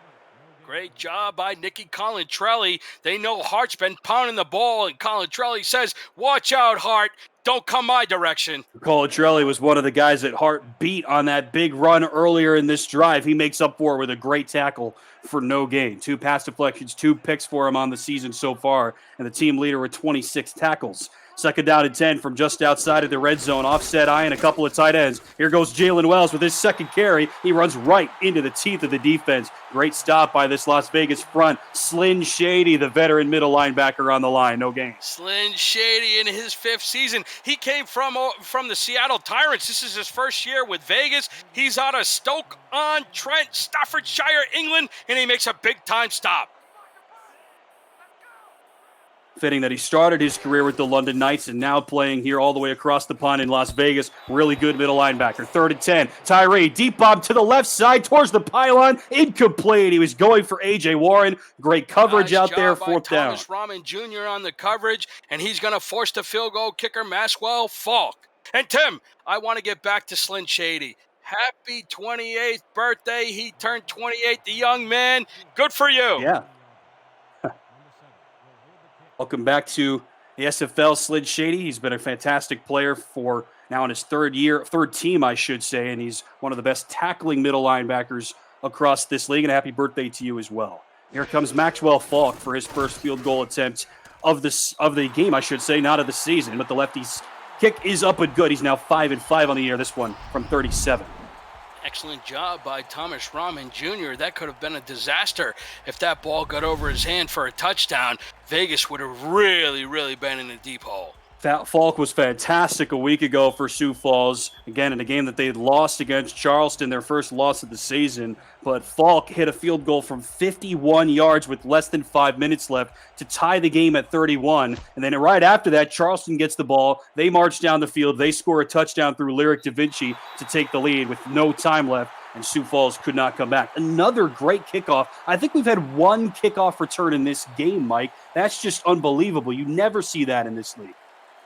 Great job by Nicky Colintrelli. They know Hart's been pounding the ball, and Colintrelli says, watch out, Hart. Don't come my direction. Colintrelli was one of the guys that Hart beat on that big run earlier in this drive. He makes up for it with a great tackle for no gain. 2 pass deflections, 2 picks for him on the season so far, and the team leader with 26 tackles. 2nd down and 10 from just outside of the red zone. Offset eye and a couple of tight ends. Here goes Jalen Wells with his second carry. He runs right into the teeth of the defense. Great stop by this Las Vegas front. Slyn Shady, the veteran middle linebacker on the line. No gain. Slyn Shady in his 5th season. He came from the Seattle Tyrants. This is his first year with Vegas. He's out of Stoke-on-Trent, Staffordshire, England, and he makes a big-time stop. Fitting that he started his career with the London Knights and now playing here all the way across the pond in Las Vegas. Really good middle linebacker. 3rd and 10. Tyree, deep bomb to the left side towards the pylon. Incomplete. He was going for A.J. Warren. Great coverage out there. 4th down. Thomas Rahman Jr. on the coverage, and he's going to force the field goal kicker, Maxwell Falk. And Tim, I want to get back to Slyn Shady. Happy 28th birthday. He turned 28, the young man. Good for you. Yeah. Welcome back to the SFL, Slyn Shady. He's been a fantastic player for now in his 3rd team, I should say, and he's one of the best tackling middle linebackers across this league, and happy birthday to you as well. Here comes Maxwell Falk for his first field goal attempt of the game, I should say, not of the season, but the lefty's kick is up and good. He's now 5-5 on the year, this one from 37. Excellent job by Thomas Rahman Jr. That could have been a disaster if that ball got over his hand for a touchdown. Vegas would have really been in a deep hole. Falk was fantastic a week ago for Sioux Falls, again in a game that they had lost against Charleston, their first loss of the season. But Falk hit a field goal from 51 yards with less than 5 minutes left to tie the game at 31. And then right after that, Charleston gets the ball. They march down the field. They score a touchdown through Lyric Da Vinci to take the lead with no time left. And Sioux Falls could not come back. Another great kickoff. I think we've had 1 kickoff return in this game, Mike. That's just unbelievable. You never see that in this league.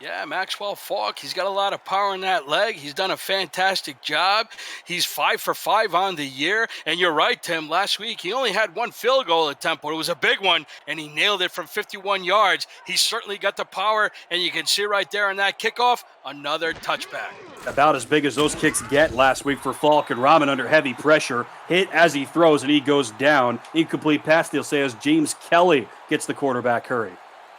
Yeah, Maxwell Falk, he's got a lot of power in that leg. He's done a fantastic job. He's 5 for 5 on the year. And you're right, Tim, last week he only had 1 field goal attempt, but it was a big one, and he nailed it from 51 yards. He's certainly got the power, and you can see right there in that kickoff, another touchback. About as big as those kicks get last week for Falk, and Rahman under heavy pressure. Hit as he throws, and he goes down. Incomplete pass, they'll say, as James Kelly gets the quarterback hurry.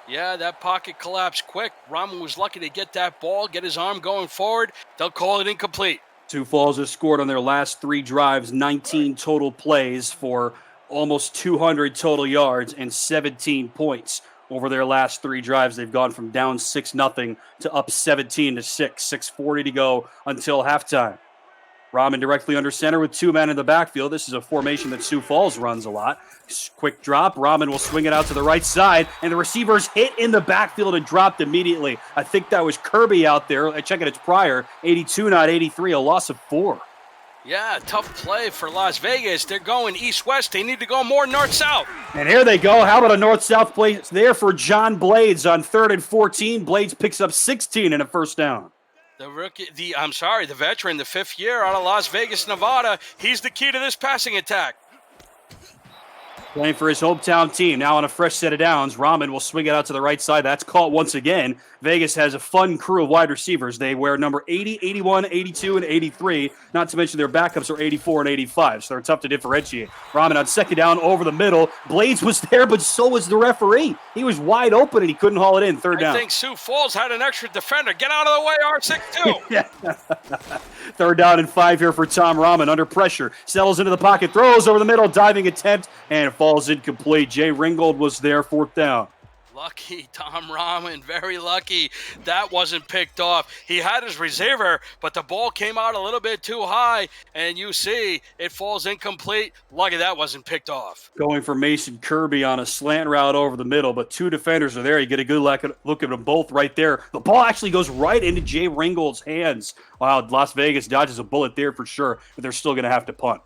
Yeah, that pocket collapsed quick. Rahman was lucky to get that ball, get his arm going forward. They'll call it incomplete. Sioux Falls has scored on their last 3 drives, 19 total plays for almost 200 total yards and 17 points. Over their last 3 drives, they've gone from down 6-0 to up 17-6. 6:40 to go until halftime. Rahman directly under center with 2 men in the backfield. This is a formation that Sioux Falls runs a lot. Quick drop. Rahman will swing it out to the right side, and the receiver's hit in the backfield and dropped immediately. I think that was Kirby out there. Checking its prior, 82, not 83, a loss of 4. Yeah, tough play for Las Vegas. They're going east-west. They need to go more north-south. And here they go. How about a north-south play there for John Blades on 3rd and 14. Blades picks up 16 and a first down. The veteran, the 5th year out of Las Vegas, Nevada. He's the key to this passing attack. Playing for his hometown team. Now on a fresh set of downs, Rahman will swing it out to the right side. That's caught once again. Vegas has a fun crew of wide receivers. They wear number 80, 81, 82, and 83. Not to mention their backups are 84 and 85, so they're tough to differentiate. Rahman on 2nd down over the middle. Blades was there, but so was the referee. He was wide open, and he couldn't haul it in. 3rd down. I think Sioux Falls had an extra defender. Get out of the way, R6-2. Yeah. 3rd down and 5 here for Tom Rahman under pressure. Settles into the pocket, throws over the middle, diving attempt, and falls incomplete. Jay Ringgold was there, 4th down. Lucky, Tom Rahman, very lucky. That wasn't picked off. He had his receiver, but the ball came out a little bit too high, and you see it falls incomplete. Lucky that wasn't picked off. Going for Mason Kirby on a slant route over the middle, but 2 defenders are there. You get a good look at them both right there. The ball actually goes right into Jay Ringgold's hands. Wow, Las Vegas dodges a bullet there for sure, but they're still going to have to punt.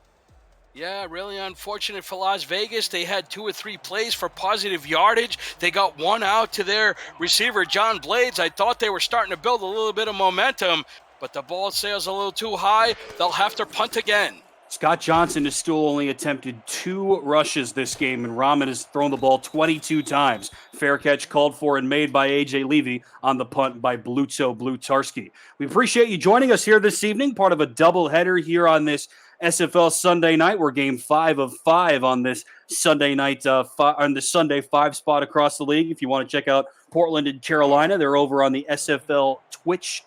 Yeah, really unfortunate for Las Vegas. They had 2 or 3 plays for positive yardage. They got 1 out to their receiver, John Blades. I thought they were starting to build a little bit of momentum, but the ball sails a little too high. They'll have to punt again. Scott Johnson has still only attempted 2 rushes this game, and Rahman has thrown the ball 22 times. Fair catch called for and made by A.J. Levy on the punt by Blutarski. We appreciate you joining us here this evening, part of a doubleheader here on this SFL Sunday night. We're game 5 of 5 on this Sunday night, on the Sunday 5 spot across the league. If you want to check out Portland and Carolina, they're over on the SFL Twitch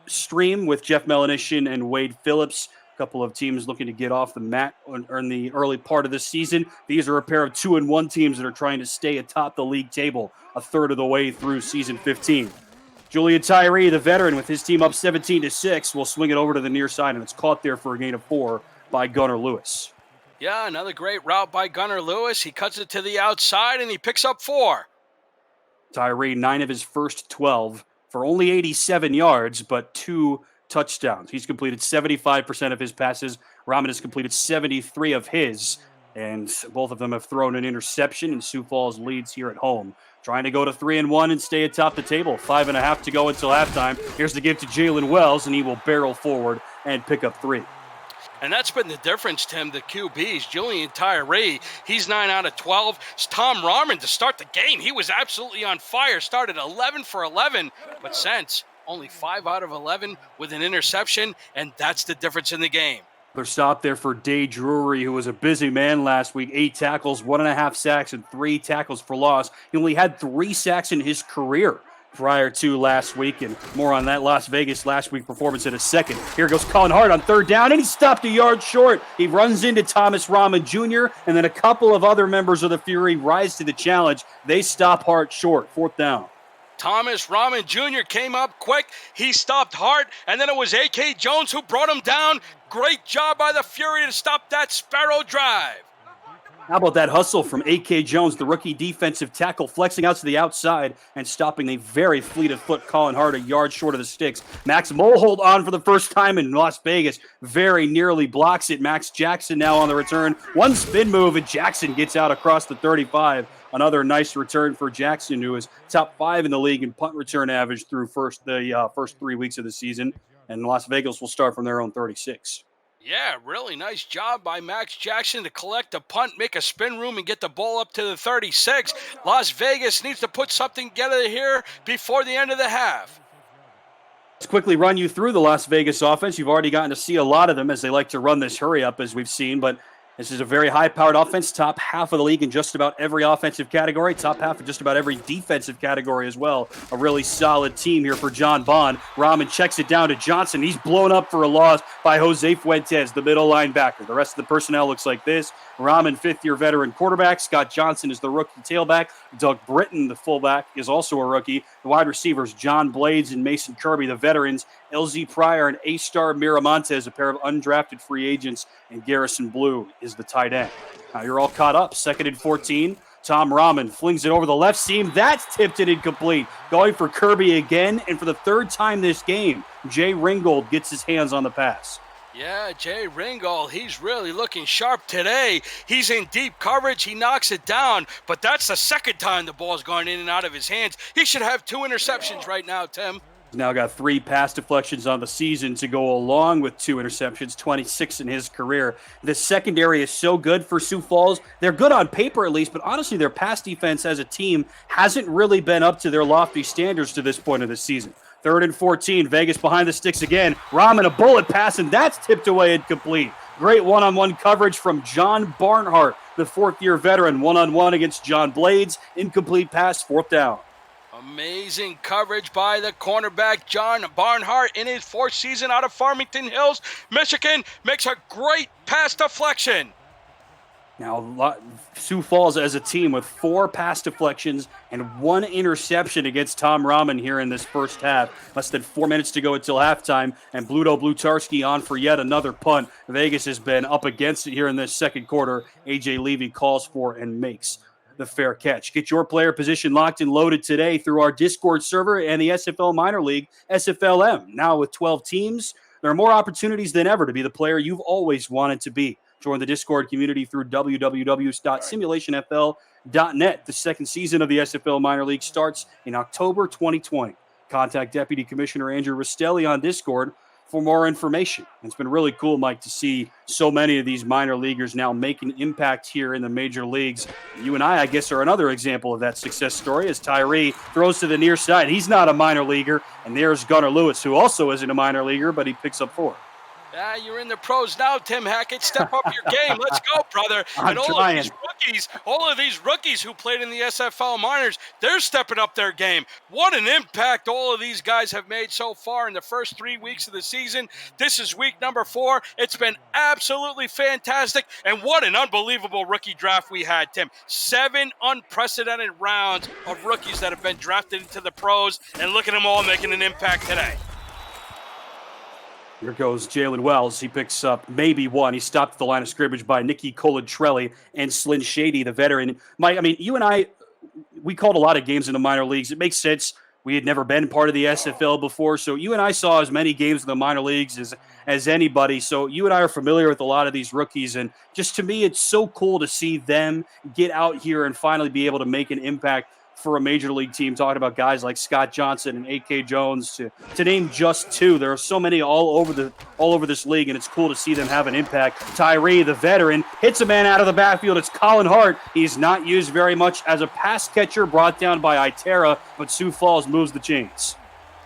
stream with Jeff Melanishin and Wade Phillips. A couple of teams looking to get off the mat in the early part of the season. These are a pair of 2-1 teams that are trying to stay atop the league table a third of the way through season 15. Julian Tyree, the veteran, with his team up 17-6, will swing it over to the near side, and it's caught there for a gain of 4 by Gunnar Lewis. Yeah, another great route by Gunnar Lewis. He cuts it to the outside, and he picks up 4. Tyree, 9 of his first 12 for only 87 yards, but 2 touchdowns. He's completed 75% of his passes. Rahman has completed 73 of his, and both of them have thrown an interception, and Sioux Falls leads here at home. Trying to go to 3-1 and stay atop the table. 5.5 to go until halftime. Here's the give to Jalen Wells, and he will barrel forward and pick up 3. And that's been the difference, Tim, the QBs. Julian Tyree, he's 9 out of 12. It's Tom Rahman to start the game. He was absolutely on fire. Started 11 for 11, but since only 5 out of 11 with an interception, and that's the difference in the game. Another stop there for Day Drury, who was a busy man last week. 8 tackles, 1.5 sacks, and 3 tackles for loss. He only had 3 sacks in his career prior to last week, and more on that Las Vegas last week performance in a second. Here goes Colin Hart on 3rd down, and he stopped a yard short. He runs into Thomas Rahman Jr., and then a couple of other members of the Fury rise to the challenge. They stop Hart short. 4th down. Thomas Rahman Jr. came up quick. He stopped Hart, and then it was A.K. Jones who brought him down. Great job by the Fury to stop that Sparrow drive. How about that hustle from A.K. Jones, the rookie defensive tackle, flexing out to the outside and stopping a very fleet of foot Colin Hart a yard short of the sticks. Max Mulhold on for the first time in Las Vegas. Very nearly blocks it. Max Jackson now on the return. One spin move, and Jackson gets out across the 35. Another nice return for Jackson, who is top 5 in the league in punt return average through the first 3 weeks of the season. And Las Vegas will start from their own 36. Yeah, really nice job by Max Jackson to collect a punt, make a spin room, and get the ball up to the 36. Las Vegas needs to put something together here before the end of the half. Let's quickly run you through the Las Vegas offense. You've already gotten to see a lot of them as they like to run this hurry up, as we've seen, but This is a very high-powered offense, top half of the league in just about every offensive category, top half in just about every defensive category as well. A really solid team here for John Bond. Rahman checks it down to Johnson. He's blown up for a loss by Jose Fuentes, the middle linebacker. The rest of the personnel looks like this. Rahman, fifth-year veteran quarterback. Scott Johnson is the rookie tailback. Doug Britton, the fullback, is also a rookie. The wide receivers, John Blades and Mason Kirby, the veterans. LZ Pryor and A-Star Miramontes, a pair of undrafted free agents. And Garrison Blue is the tight end. Now you're all caught up. 2nd and 14. Tom Rahman flings it over the left seam. That's tipped and incomplete. Going for Kirby again. And for the 3rd time this game, Jay Ringgold gets his hands on the pass. Yeah, Jay Ringgold, he's really looking sharp today. He's in deep coverage. He knocks it down, but that's the 2nd time the ball's gone in and out of his hands. He should have 2 interceptions right now, Tim. He's now got 3 pass deflections on the season to go along with 2 interceptions, 26 in his career. The secondary is so good for Sioux Falls. They're good on paper at least, but honestly, their pass defense as a team hasn't really been up to their lofty standards to this point of the season. 3rd and 14, Vegas behind the sticks again. Rahman a bullet pass, and that's tipped away incomplete. Great one-on-one coverage from John Barnhart, the 4th-year veteran, one-on-one against John Blades. Incomplete pass, 4th down. Amazing coverage by the cornerback, John Barnhart, in his 4th season out of Farmington Hills, Michigan, makes a great pass deflection. Now, Sioux Falls as a team with 4 pass deflections and 1 interception against Tom Rahman here in this first half. Less than 4 minutes to go until halftime, and Bluto Blutarski on for yet another punt. Vegas has been up against it here in this 2nd quarter. A.J. Levy calls for and makes the fair catch. Get your player position locked and loaded today through our Discord server and the SFL Minor League, SFLM. Now with 12 teams, there are more opportunities than ever to be the player you've always wanted to be. Join the Discord community through www.simulationfl.net. The 2nd season of the SFL Minor League starts in October 2020. Contact Deputy Commissioner Andrew Rastelli on Discord for more information. It's been really cool, Mike, to see so many of these minor leaguers now make an impact here in the major leagues. You and I guess, are another example of that success story as Tyree throws to the near side. He's not a minor leaguer. And there's Gunnar Lewis, who also isn't a minor leaguer, but he picks up 4. Yeah, you're in the pros now, Tim Hackett. Step up your game. Let's go, brother. I'm trying. All of these rookies who played in the SFL minors, they're stepping up their game. What an impact all of these guys have made so far in the first 3 weeks of the season. This is week number 4. It's been absolutely fantastic. And what an unbelievable rookie draft we had, Tim. 7 unprecedented rounds of rookies that have been drafted into the pros. And look at them all making an impact today. Here goes Jalen Wells. He picks up maybe 1. He stopped at the line of scrimmage by Nicky Colatrelli and Slyn Shady, the veteran. Mike, I mean, you and I, we called a lot of games in the minor leagues. It makes sense. We had never been part of the SFL before, so you and I saw as many games in the minor leagues as anybody. So you and I are familiar with a lot of these rookies, and just to me, it's so cool to see them get out here and finally be able to make an impact for a major league team. Talking about guys like Scott Johnson and A.K. Jones, to name just 2. There are so many all over this league, and it's cool to see them have an impact. Tyree, the veteran, hits a man out of the backfield. It's Colin Hart. He's not used very much as a pass catcher, brought down by Itera, but Sioux Falls moves the chains.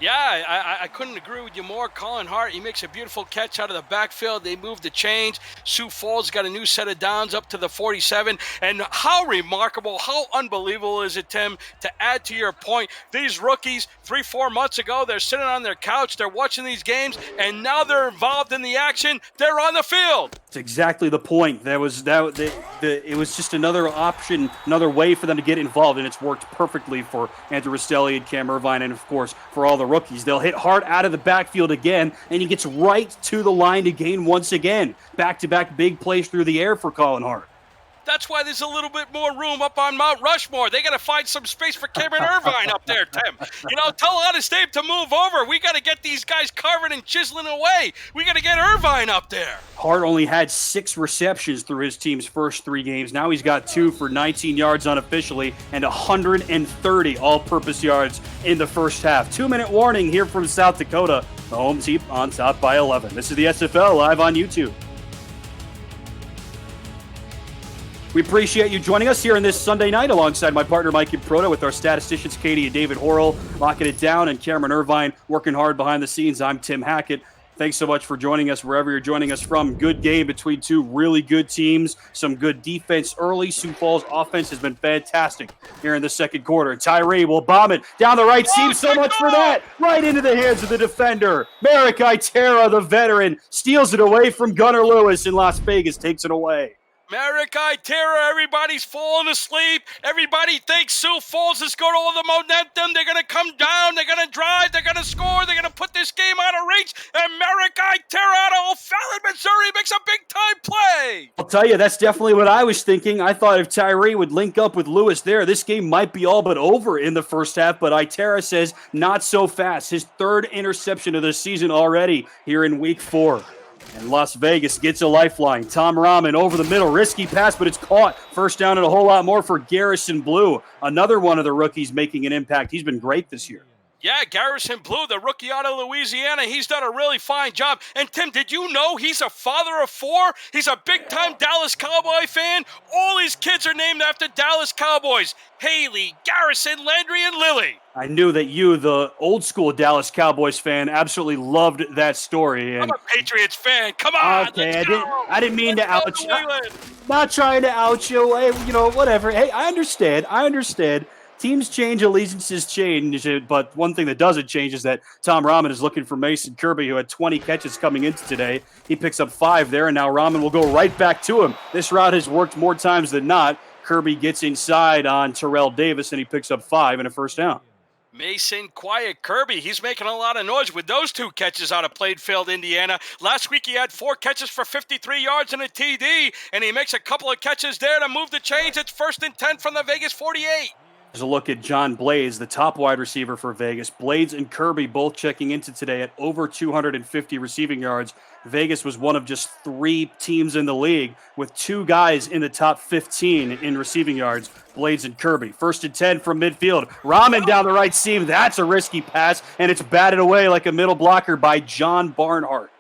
Yeah, I couldn't agree with you more. Colin Hart, he makes a beautiful catch out of the backfield. They move the chains. Sioux Falls got a new set of downs up to the 47. And how remarkable, how unbelievable is it, Tim, to add to your point, these rookies 3-4 months ago, they're sitting on their couch, they're watching these games, and now they're involved in the action. They're on the field. It's exactly the point. It was just another option, another way for them to get involved, and it's worked perfectly for Andrew Rastelli and Cam Irvine, and of course for all the rookies. They'll hit Hart out of the backfield again, and he gets right to the line to gain once again. Back-to-back big plays through the air for Colin Hart. That's why there's a little bit more room up on Mount Rushmore. They got to find some space for Cameron Irvine up there, Tim. You know, tell Honest Dave to move over. We got to get these guys carving and chiseling away. We got to get Irvine up there. Hart only had 6 receptions through his team's first 3 games. Now he's got 2 for 19 yards unofficially and 130 all-purpose yards in the first half. 2-minute warning here from South Dakota. The home team on top by 11. This is the SFL live on YouTube. We appreciate you joining us here on this Sunday night alongside my partner Mike Improto with our statisticians Katie and David Horrell locking it down, and Cameron Irvine working hard behind the scenes. I'm Tim Hackett. Thanks so much for joining us wherever you're joining us from. Good game between two really good teams. Some good defense early. Sioux Falls offense has been fantastic here in the second quarter. Tyree will bomb it down the right seam. So much for that. Right into the hands of the defender. Merrick Itera, the veteran, steals it away from Gunnar Lewis, and Las Vegas takes it away. Merrick Itera, everybody's falling asleep. Everybody thinks Sioux Falls has got all the momentum. They're going to come down. They're going to drive. They're going to score. They're going to put this game out of reach. And Merrick Itera out of O'Fallon, Missouri makes a big-time play. I'll tell you, that's definitely what I was thinking. I thought if Tyree would link up with Lewis there, this game might be all but over in the first half. But Itera says not so fast. His third interception of the season already here in week 4. And Las Vegas gets a lifeline. Tom Rahman over the middle. Risky pass, but it's caught. First down and a whole lot more for Garrison Blue. Another one of the rookies making an impact. He's been great this year. Yeah, Garrison Blue, the rookie out of Louisiana, he's done a really fine job. And Tim, did you know he's a father of 4? He's a big-time Dallas Cowboy fan. All his kids are named after Dallas Cowboys. Haley, Garrison, Landry, and Lily. I knew that you, the old-school Dallas Cowboys fan, absolutely loved that story. And I'm a Patriots fan. Come on, okay, let's go. I didn't mean Let's to out go, you. New England. Not trying to out you. Hey, whatever. Hey, I understand. Teams change, allegiances change, but one thing that doesn't change is that Tom Rahman is looking for Mason Kirby, who had 20 catches coming into today. He picks up 5 there, and now Rahman will go right back to him. This route has worked more times than not. Kirby gets inside on Terrell Davis, and he picks up 5 and a first down. Mason Quiet Kirby, he's making a lot of noise with those 2 catches out of Plainfield, Indiana. Last week he had 4 catches for 53 yards and a TD, and he makes a couple of catches there to move the chains. It's 1st and 10 from the Vegas 48. There's a look at John Blades, the top wide receiver for Vegas. Blades and Kirby both checking into today at over 250 receiving yards. Vegas was one of just 3 teams in the league with 2 guys in the top 15 in receiving yards, Blades and Kirby. 1st and 10 from midfield. Rahman down the right seam. That's a risky pass, and it's batted away like a middle blocker by John Barnhart.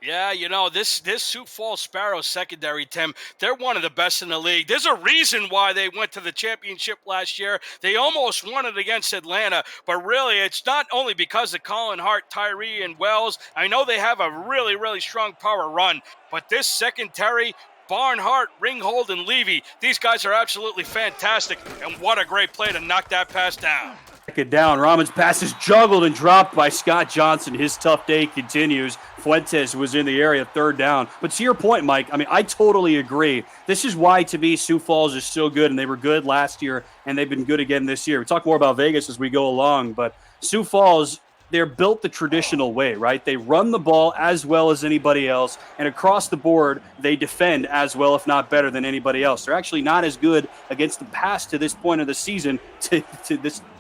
Yeah, this Sioux Falls Sparrows secondary, Tim, they're one of the best in the league. There's a reason why they went to the championship last year. They almost won it against Atlanta, but really it's not only because of Colin Hart, Tyree, and Wells. I know they have a really, really strong power run, but this secondary, Barnhart, Ringhold, and Levy, these guys are absolutely fantastic, and what a great play to knock that pass down. It down. Rahman's pass is juggled and dropped by Scott Johnson. His tough day continues. Fuentes was in the area, 3rd down. But to your point, Mike, I totally agree. This is why, to me, Sioux Falls is so good, and they were good last year, and they've been good again this year. We talk more about Vegas as we go along, but Sioux Falls, they're built the traditional way, right? They run the ball as well as anybody else, and across the board, they defend as well, if not better, than anybody else. They're actually not as good against the pass to this point of the season. To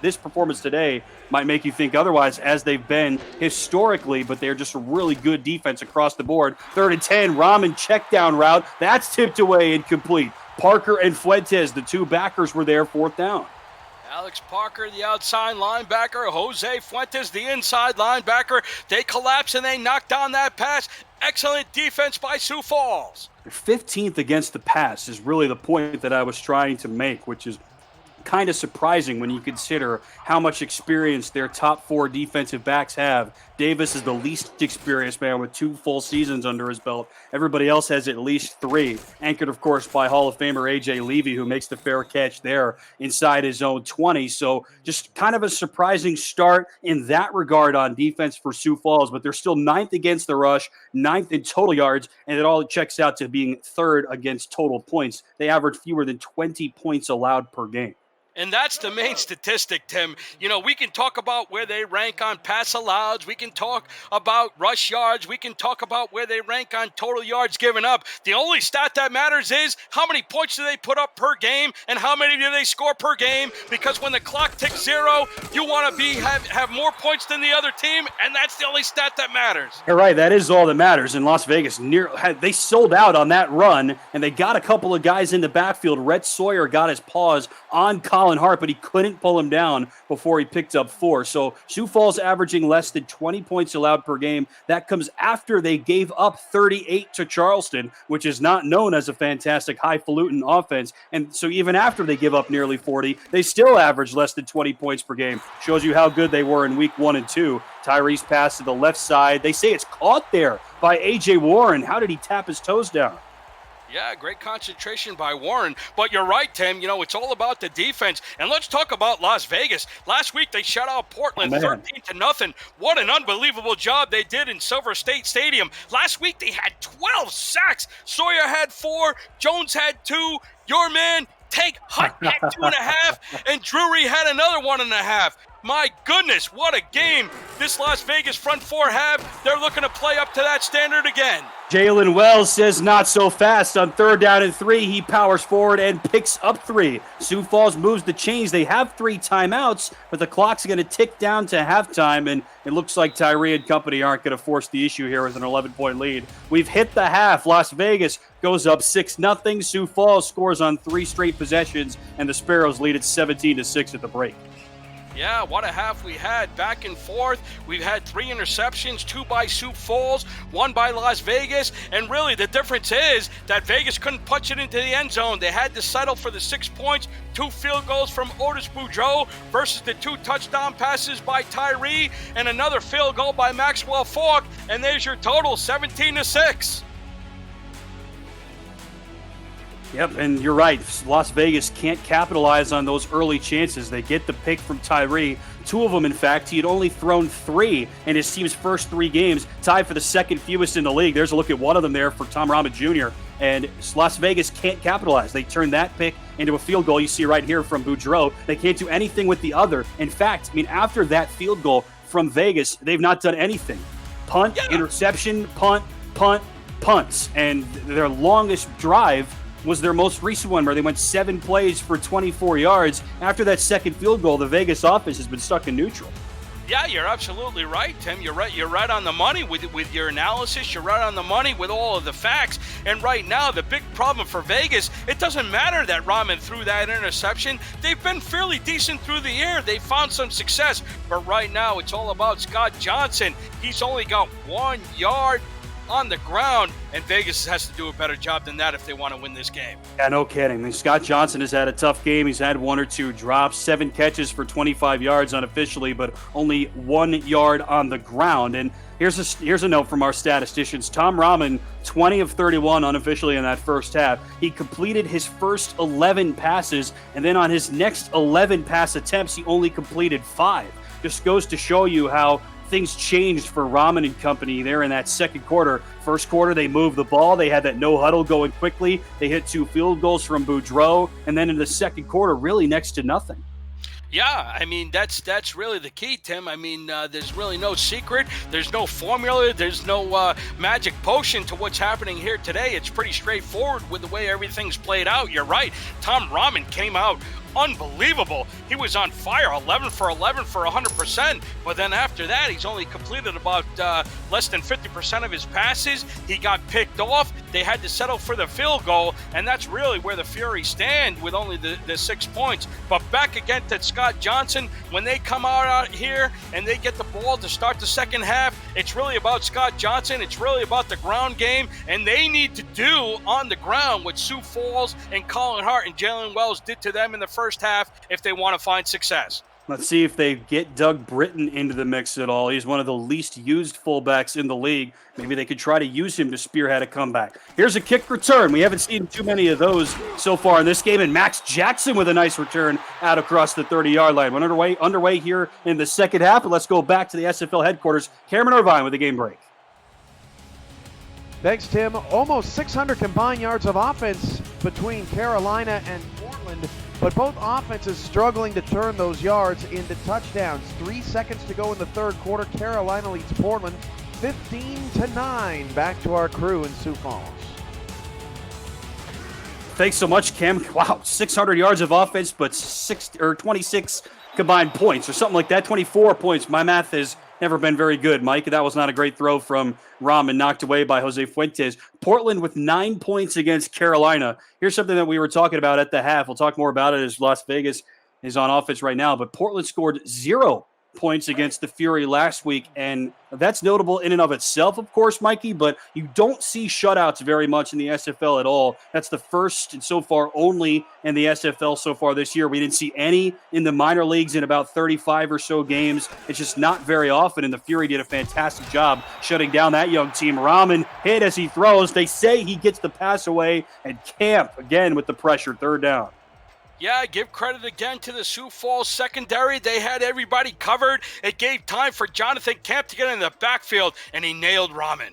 this performance today might make you think otherwise, as they've been historically, but they're just a really good defense across the board. 3rd and 10, Rahman check down route. That's tipped away, incomplete. Parker and Fuentes, the 2 backers, were there, 4th down. Alex Parker, the outside linebacker. Jose Fuentes, the inside linebacker. They collapse and they knock down that pass. Excellent defense by Sioux Falls. 15th against the pass is really the point that I was trying to make, which is kind of surprising when you consider how much experience their top 4 defensive backs have. Davis is the least experienced man with 2 full seasons under his belt. Everybody else has at least 3, anchored, of course, by Hall of Famer A.J. Levy, who makes the fair catch there inside his own 20. So just kind of a surprising start in that regard on defense for Sioux Falls, but they're still 9th against the rush, 9th in total yards, and it all checks out to being 3rd against total points. They average fewer than 20 points allowed per game. And that's the main statistic, Tim. We can talk about where they rank on pass alloweds. We can talk about rush yards. We can talk about where they rank on total yards given up. The only stat that matters is how many points do they put up per game and how many do they score per game, because when the clock ticks 0, you want to have more points than the other team, and that's the only stat that matters. You're right. That is all that matters. In Las Vegas, they sold out on that run, and they got a couple of guys in the backfield. Rhett Sawyer got his paws on Colin Colin Hart, but he couldn't pull him down before he picked up 4. So Sioux Falls averaging less than 20 points allowed per game. That comes after they gave up 38 to Charleston, which is not known as a fantastic highfalutin offense. And so even after they give up nearly 40, they still average less than 20 points per game. Shows you how good they were in week 1 and 2. Tyree's pass to the left side. They say it's caught there by A.J. Warren. How did he tap his toes down? Yeah, great concentration by Warren. But you're right, Tim. It's all about the defense. And let's talk about Las Vegas. Last week, they shut out Portland 13-0. What an unbelievable job they did in Silver State Stadium. Last week, they had 12 sacks. Sawyer had 4. Jones had 2. Your man, Tank Hutt, had 2.5. And Drury had another 1.5. My goodness, what a game this Las Vegas front four have. They're looking to play up to that standard again. Jalen Wells says not so fast. On 3rd down and 3, he powers forward and picks up 3. Sioux Falls moves the chains. They have 3 timeouts, but the clock's going to tick down to halftime, and it looks like Tyree and company aren't going to force the issue here with an 11-point lead. We've hit the half. Las Vegas goes up 6-0. Sioux Falls scores on 3 straight possessions, and the Sparrows lead at 17-6 at the break. Yeah, what a half we had. Back and forth. We've had 3 interceptions, 2 by Sioux Falls, 1 by Las Vegas. And really, the difference is that Vegas couldn't punch it into the end zone. They had to settle for the 6 points, 2 field goals from Otis Boudreaux versus the 2 touchdown passes by Tyree and another field goal by Maxwell Falk. And there's your total, 17-6. Yep, and you're right. Las Vegas can't capitalize on those early chances. They get the pick from Tyree. 2 of them, in fact. He had only thrown 3 in his team's first 3 games, tied for the second fewest in the league. There's a look at one of them there for Tom Rahman Jr., and Las Vegas can't capitalize. They turn that pick into a field goal. You see right here from Boudreaux. They can't do anything with the other. In fact, after that field goal from Vegas, they've not done anything. Punt, interception, punt, punts. And their longest drive was their most recent one, where they went 7 plays for 24 yards. After that second field goal, the Vegas offense has been stuck in neutral. Yeah, you're absolutely right, Tim. You're right. You're right on the money with your analysis. You're right on the money with all of the facts. And right now, the big problem for Vegas, it doesn't matter that Rahman threw that interception. They've been fairly decent through the air. They found some success. But right now, it's all about Scott Johnson. He's only got 1 yard on the ground, and Vegas has to do a better job than that if they want to win this game. Yeah, no kidding. Scott Johnson has had a tough game. He's had 1 or 2 drops, 7 catches for 25 yards unofficially, but only 1 yard on the ground. And here's a note from our statisticians. Tom Rahman, 20 of 31 unofficially in that first half. He completed his first 11 passes, and then on his next 11 pass attempts, he only completed 5. Just goes to show you how things changed for Rahman and company there in that second quarter. First quarter, they moved the ball. They had that no huddle going quickly. They hit 2 field goals from Boudreaux. And then in the second quarter, really next to nothing. Yeah, that's really the key, Tim. There's really no secret. There's no formula. There's no magic potion to what's happening here today. It's pretty straightforward with the way everything's played out. You're right. Tom Rahman came out unbelievable. He was on fire, 11 for 11 for 100%. But then after that, he's only completed about less than 50% of his passes. He got picked off. They had to settle for the field goal, and that's really where the Fury stand with only the 6 points. But back again to Scott Johnson, when they come out here and they get the ball to start the second half, it's really about Scott Johnson. It's really about the ground game, and they need to do on the ground what Sioux Falls and Colin Hart and Jalen Wells did to them in the first half if they want to find success. Let's see if they get Doug Britton into the mix at all. He's one of the least used fullbacks in the league. Maybe they could try to use him to spearhead a comeback. Here's a kick return. We haven't seen too many of those so far in this game. And Max Jackson with a nice return out across the 30-yard line. We're underway here in the second half. But let's go back to the SFL headquarters. Cameron Irvine with the game break. Thanks, Tim. Almost 600 combined yards of offense between Carolina and Portland, but both offenses struggling to turn those yards into touchdowns. 3 seconds to go in the third quarter. Carolina leads Portland 15-9. Back to our crew in Sioux Falls. Thanks so much, Cam. Wow, 600 yards of offense, but 26 combined points or something like that. 24 points. My math has never been very good, Mike. That was not a great throw from Rahman, knocked away by Jose Fuentes. Portland with 9 points against Carolina. Here's something that we were talking about at the half. We'll talk more about it as Las Vegas is on offense right now, but Portland scored 0 points against the Fury last week, and that's notable in and of itself, of course, Mikey, but you don't see shutouts very much in the SFL at all. That's the first and so far only in the SFL so far this year. We didn't see any in the minor leagues in about 35 or so games. It's just not very often, and the Fury did a fantastic job shutting down that young team. Rahman hit as he throws. They say he gets the pass away, and Camp again with the pressure, 3rd down. Yeah, give credit again to the Sioux Falls secondary. They had everybody covered. It gave time for Jonathan Kemp to get in the backfield, and he nailed Rahman.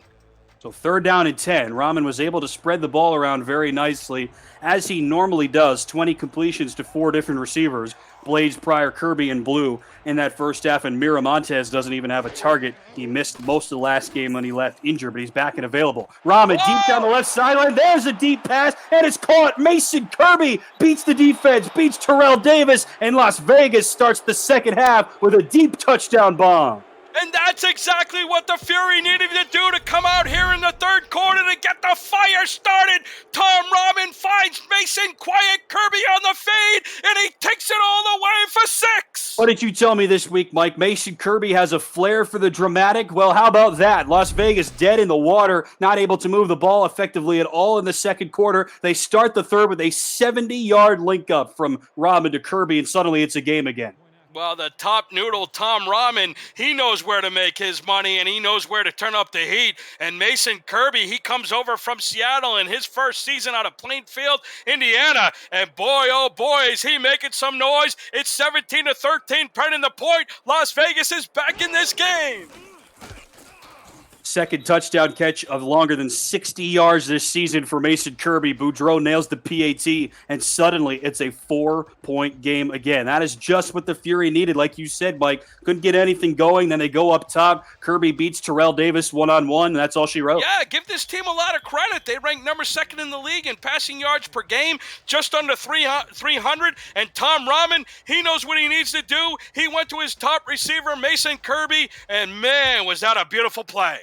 So 3rd down and 10. Rahman was able to spread the ball around very nicely, as he normally does. 20 completions to 4 different receivers. Blades, Pryor, Kirby, and Blue in that first half, and Miramontes doesn't even have a target. He missed most of the last game when he left injured, but he's back and available. Rahman deep down the left sideline. There's a deep pass, and it's caught. Mason Kirby beats the defense, beats Terrell Davis, and Las Vegas starts the second half with a deep touchdown bomb. And that's exactly what the Fury needed to do to come out here in the 3rd quarter to get the fire started. Tom Rahman finds Mason Quiet Kirby on the fade, and he takes it all the way for 6. What did you tell me this week, Mike? Mason Kirby has a flair for the dramatic? Well, how about that? Las Vegas dead in the water, not able to move the ball effectively at all in the 2nd quarter. They start the 3rd with a 70-yard link up from Rahman to Kirby, and suddenly it's a game again. Well, the top noodle, Tom Rahman, he knows where to make his money, and he knows where to turn up the heat. And Mason Kirby, he comes over from Seattle in his first season out of Plainfield, Indiana. And boy, oh boy, is he making some noise. It's 17-13, pending the point. Las Vegas is back in this game. Second touchdown catch of longer than 60 yards this season for Mason Kirby. Boudreaux nails the PAT, and suddenly it's a 4-point game again. That is just what the Fury needed. Like you said, Mike, couldn't get anything going. Then they go up top. Kirby beats Terrell Davis one-on-one, and that's all she wrote. Yeah, give this team a lot of credit. They ranked number 2nd in the league in passing yards per game, just under 300. And Tom Rahman, he knows what he needs to do. He went to his top receiver, Mason Kirby, and man, was that a beautiful play.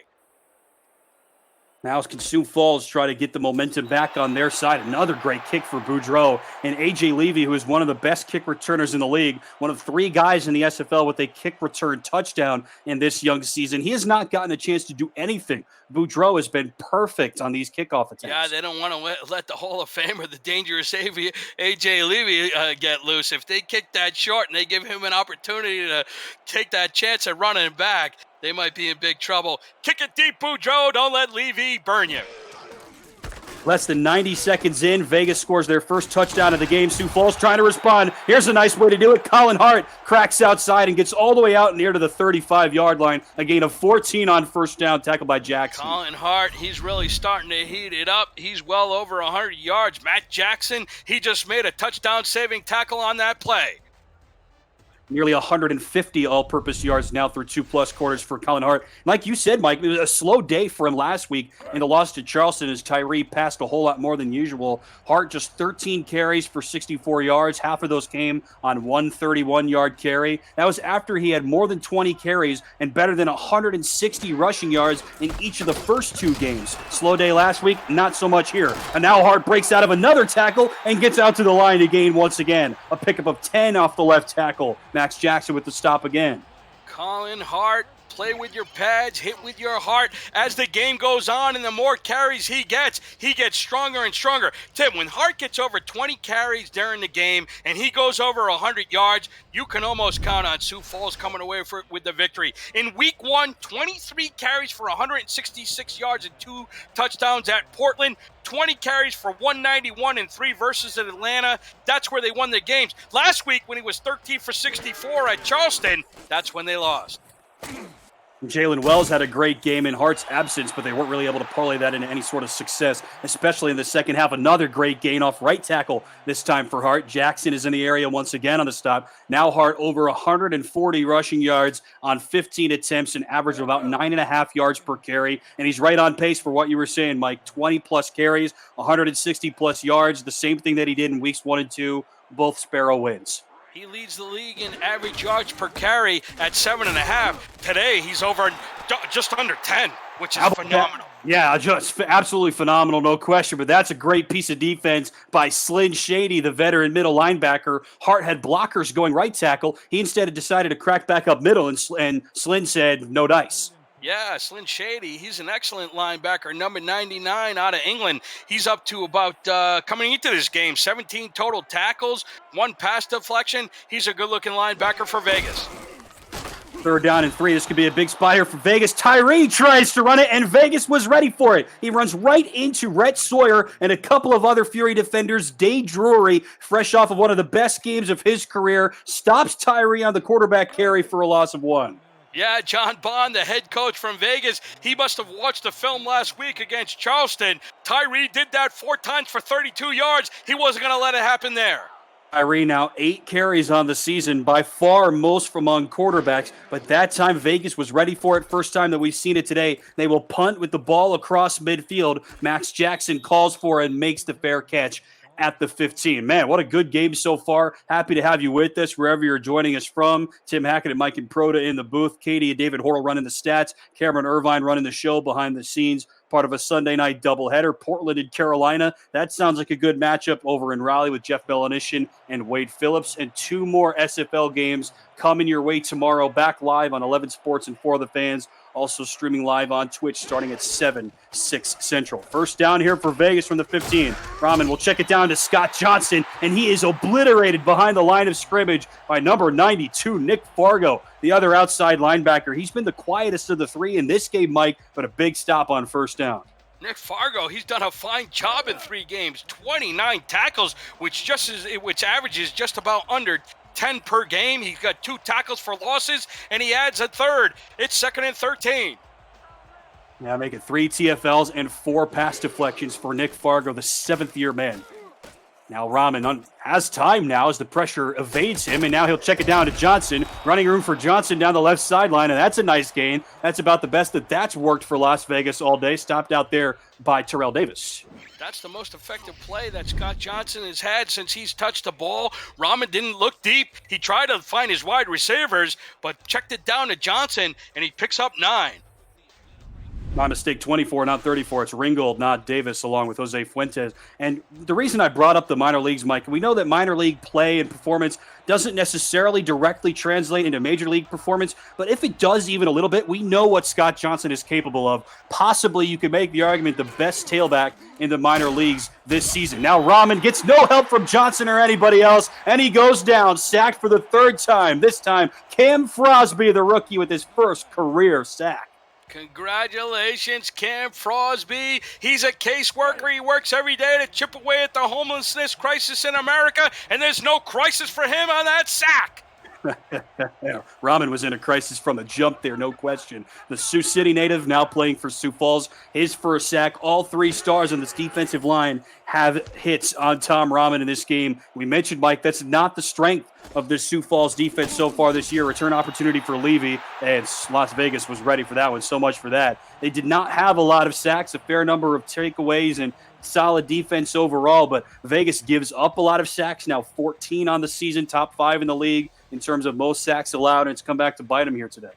Now can Sioux Falls try to get the momentum back on their side. Another great kick for Boudreaux. And A.J. Levy, who is one of the best kick returners in the league, one of 3 guys in the SFL with a kick return touchdown in this young season. He has not gotten a chance to do anything. Boudreaux has been perfect on these kickoff attempts. Yeah, they don't want to let the Hall of Famer, the dangerous A.J. Levy, get loose. If they kick that short and they give him an opportunity to take that chance at running back, they might be in big trouble. Kick it deep, Boudreaux. Don't let Levy burn you. Less than 90 seconds in, Vegas scores their first touchdown of the game. Sioux Falls trying to respond. Here's a nice way to do it. Colin Hart cracks outside and gets all the way out near to the 35-yard line. A gain of 14 on first down, tackled by Jackson. Colin Hart, he's really starting to heat it up. He's well over 100 yards. Matt Jackson, he just made a touchdown-saving tackle on that play. Nearly 150 all-purpose yards now through 2+ quarters for Colin Hart. Like you said, Mike, it was a slow day for him last week in the loss to Charleston as Tyree passed a whole lot more than usual. Hart just 13 carries for 64 yards. Half of those came on 131-yard carry. That was after he had more than 20 carries and better than 160 rushing yards in each of the first 2 games. Slow day last week, not so much here. And now Hart breaks out of another tackle and gets out to the line to gain once again. A pickup of 10 off the left tackle. Max Jackson with the stop again. Colin Hart, play with your pads, hit with your heart. As the game goes on and the more carries he gets stronger and stronger. Tim, when Hart gets over 20 carries during the game and he goes over 100 yards, you can almost count on Sioux Falls coming away with the victory. In week 1, 23 carries for 166 yards and 2 touchdowns at Portland. 20 carries for 191 and 3 versus Atlanta. That's where they won the games. Last week, when he was 13 for 64 at Charleston, that's when they lost. Jalen Wells had a great game in Hart's absence, but they weren't really able to parlay that into any sort of success, especially in the second half. Another great gain off right tackle this time for Hart. Jackson is in the area once again on the stop. Now Hart over 140 rushing yards on 15 attempts, an average of about 9.5 yards per carry. And he's right on pace for what you were saying, Mike. 20-plus carries, 160-plus yards, the same thing that he did in weeks 1 and 2, both Sparrow wins. He leads the league in average yards per carry at 7.5. Today, he's over just under 10, which is phenomenal. Yeah, just absolutely phenomenal, no question. But that's a great piece of defense by Slyn Shady, the veteran middle linebacker. Hart had blockers going right tackle. He instead decided to crack back up middle, and Slyn said, no dice. Yeah, Slyn Shady, he's an excellent linebacker, number 99 out of England. He's up to about, coming into this game, 17 total tackles, 1 pass deflection. He's a good-looking linebacker for Vegas. 3rd down and 3. This could be a big spot here for Vegas. Tyree tries to run it, and Vegas was ready for it. He runs right into Rhett Sawyer and a couple of other Fury defenders. Dade Drury, fresh off of one of the best games of his career, stops Tyree on the quarterback carry for a loss of 1. Yeah, John Bond, the head coach from Vegas, he must have watched the film last week against Charleston. Tyree did that 4 times for 32 yards. He wasn't going to let it happen there. Tyree now 8 carries on the season, by far most from among quarterbacks, but that time Vegas was ready for it. First time that we've seen it today. They will punt with the ball across midfield. Max Jackson calls for it and makes the fair catch at the 15. Man, what a good game so far. Happy to have you with us wherever you're joining us from. Tim Hackett and Mike and Proda in the booth. Katie and David Horrell running the stats. Cameron Irvine running the show behind the scenes. Part of a Sunday night doubleheader. Portland and Carolina. That sounds like a good matchup over in Raleigh with Jeff Belanishin and Wade Phillips. And 2 more SFL games coming your way tomorrow. Back live on 11 Sports and For the Fans. Also streaming live on Twitch starting at 7, 6 Central. First down here for Vegas from the 15. Rahman will check it down to Scott Johnson, and he is obliterated behind the line of scrimmage by number 92, Nick Fargo, the other outside linebacker. He's been the quietest of the 3 in this game, Mike, but a big stop on first down. Nick Fargo, he's done a fine job in 3 games, 29 tackles, which averages just about under 10 per game. He's got 2 tackles for losses, and he adds a 3rd. It's 2nd and 13. Now making 3 TFLs and 4 pass deflections for Nick Fargo, the 7th-year man. Now Rahman has time now as the pressure evades him, and now he'll check it down to Johnson. Running room for Johnson down the left sideline, and that's a nice gain. That's about the best that's worked for Las Vegas all day. Stopped out there by Terrell Davis. That's the most effective play that Scott Johnson has had since he's touched the ball. Rahman didn't look deep. He tried to find his wide receivers, but checked it down to Johnson, and he picks up 9. My mistake, 24, not 34. It's Ringgold, not Davis, along with Jose Fuentes. And the reason I brought up the minor leagues, Mike, we know that minor league play and performance doesn't necessarily directly translate into major league performance, but if it does even a little bit, we know what Scott Johnson is capable of. Possibly you could make the argument the best tailback in the minor leagues this season. Now Rahman gets no help from Johnson or anybody else, and he goes down, sacked for the 3rd time. This time, Cam Frosby, the rookie, with his first career sack. Congratulations, Cam Frosby. He's a caseworker. He works every day to chip away at the homelessness crisis in America, and there's no crisis for him on that sack. Rahman was in a crisis from the jump there, no question. The Sioux City native now playing for Sioux Falls. His first sack. All 3 stars on this defensive line have hits on Tom Rahman in this game. We mentioned, Mike, that's not the strength of the Sioux Falls defense so far this year. Return opportunity for Levy, and Las Vegas was ready for that one. So much for that. They did not have a lot of sacks, a fair number of takeaways, and solid defense overall, but Vegas gives up a lot of sacks, now 14 on the season, top 5 in the league in terms of most sacks allowed, and it's come back to bite him here today.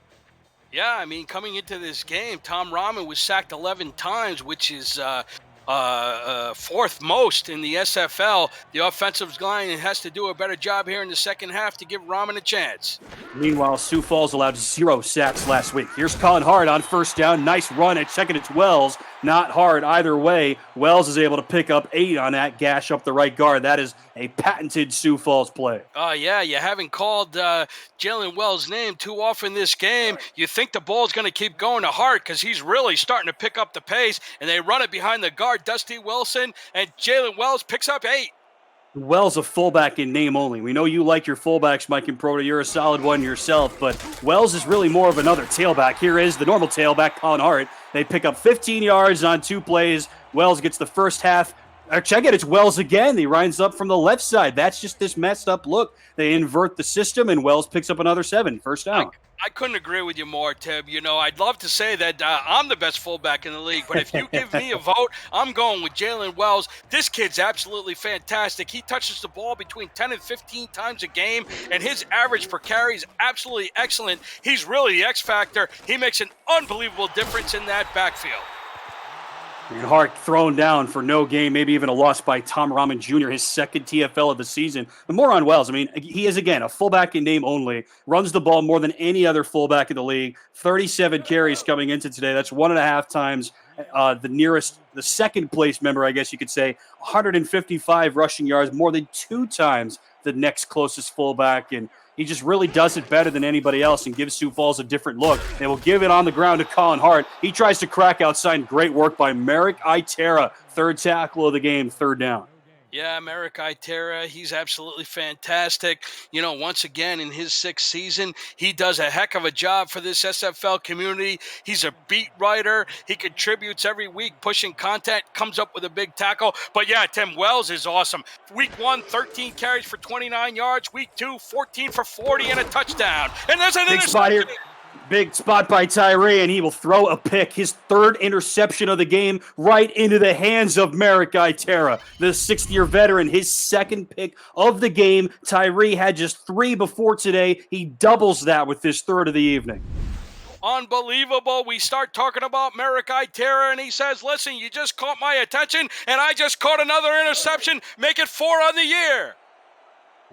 Yeah, I mean, coming into this game, Tom Rahman was sacked 11 times, which is 4th most in the SFL. The offensive line has to do a better job here in the second half to give Rahman a chance. Meanwhile, Sioux Falls allowed 0 sacks last week. Here's Colin Hart on first down. Nice run at second. It's Wells. Not Hart either way. Wells is able to pick up 8 on that gash up the right guard. That is a patented Sioux Falls play. Yeah, you haven't called Jalen Wells' name too often this game. You think the ball's going to keep going to Hart because he's really starting to pick up the pace, and they run it behind the guard, Dusty Wilson, and Jalen Wells picks up 8. Wells a fullback in name only. We know you like your fullbacks, Mike and Proda. You're a solid one yourself, but Wells is really more of another tailback. Here is the normal tailback, Colin Hart. They pick up 15 yards on 2 plays. Wells gets the first half. Check it, it's Wells again. He runs up from the left side. That's just this messed up look. They invert the system, and Wells picks up another 7. First down. I couldn't agree with you more, Tib. You know, I'd love to say that I'm the best fullback in the league, but if you give me a vote, I'm going with Jalen Wells. This kid's absolutely fantastic. He touches the ball between 10 and 15 times a game, and his average per carry is absolutely excellent. He's really the X factor. He makes an unbelievable difference in that backfield. And Hart thrown down for no gain, maybe even a loss by Tom Rahman Jr., his second TFL of the season. The more on Wells, I mean, he is, again, a fullback in name only, runs the ball more than any other fullback in the league, 37 carries coming into today. That's 1.5 times the second place member, I guess you could say, 155 rushing yards, more than 2 times the next closest fullback. And he just really does it better than anybody else and gives Sioux Falls a different look. They will give it on the ground to Colin Hart. He tries to crack outside. Great work by Merrick Itera. Third tackle of the game, third down. Yeah, Merrick Itera, he's absolutely fantastic. You know, once again, in his 6th season, he does a heck of a job for this SFL community. He's a beat writer. He contributes every week, pushing content, comes up with a big tackle. But yeah, Tim, Wells is awesome. Week 1, 13 carries for 29 yards. Week 2, 14 for 40 and a touchdown. And there's an interception. Big spot by Tyree, and he will throw a pick. His third interception of the game right into the hands of Merrick Itera, the 6th-year veteran. His second pick of the game. Tyree had just 3 before today. He doubles that with his third of the evening. Unbelievable. We start talking about Merrick Itera, and he says, listen, you just caught my attention, and I just caught another interception. Make it 4 on the year.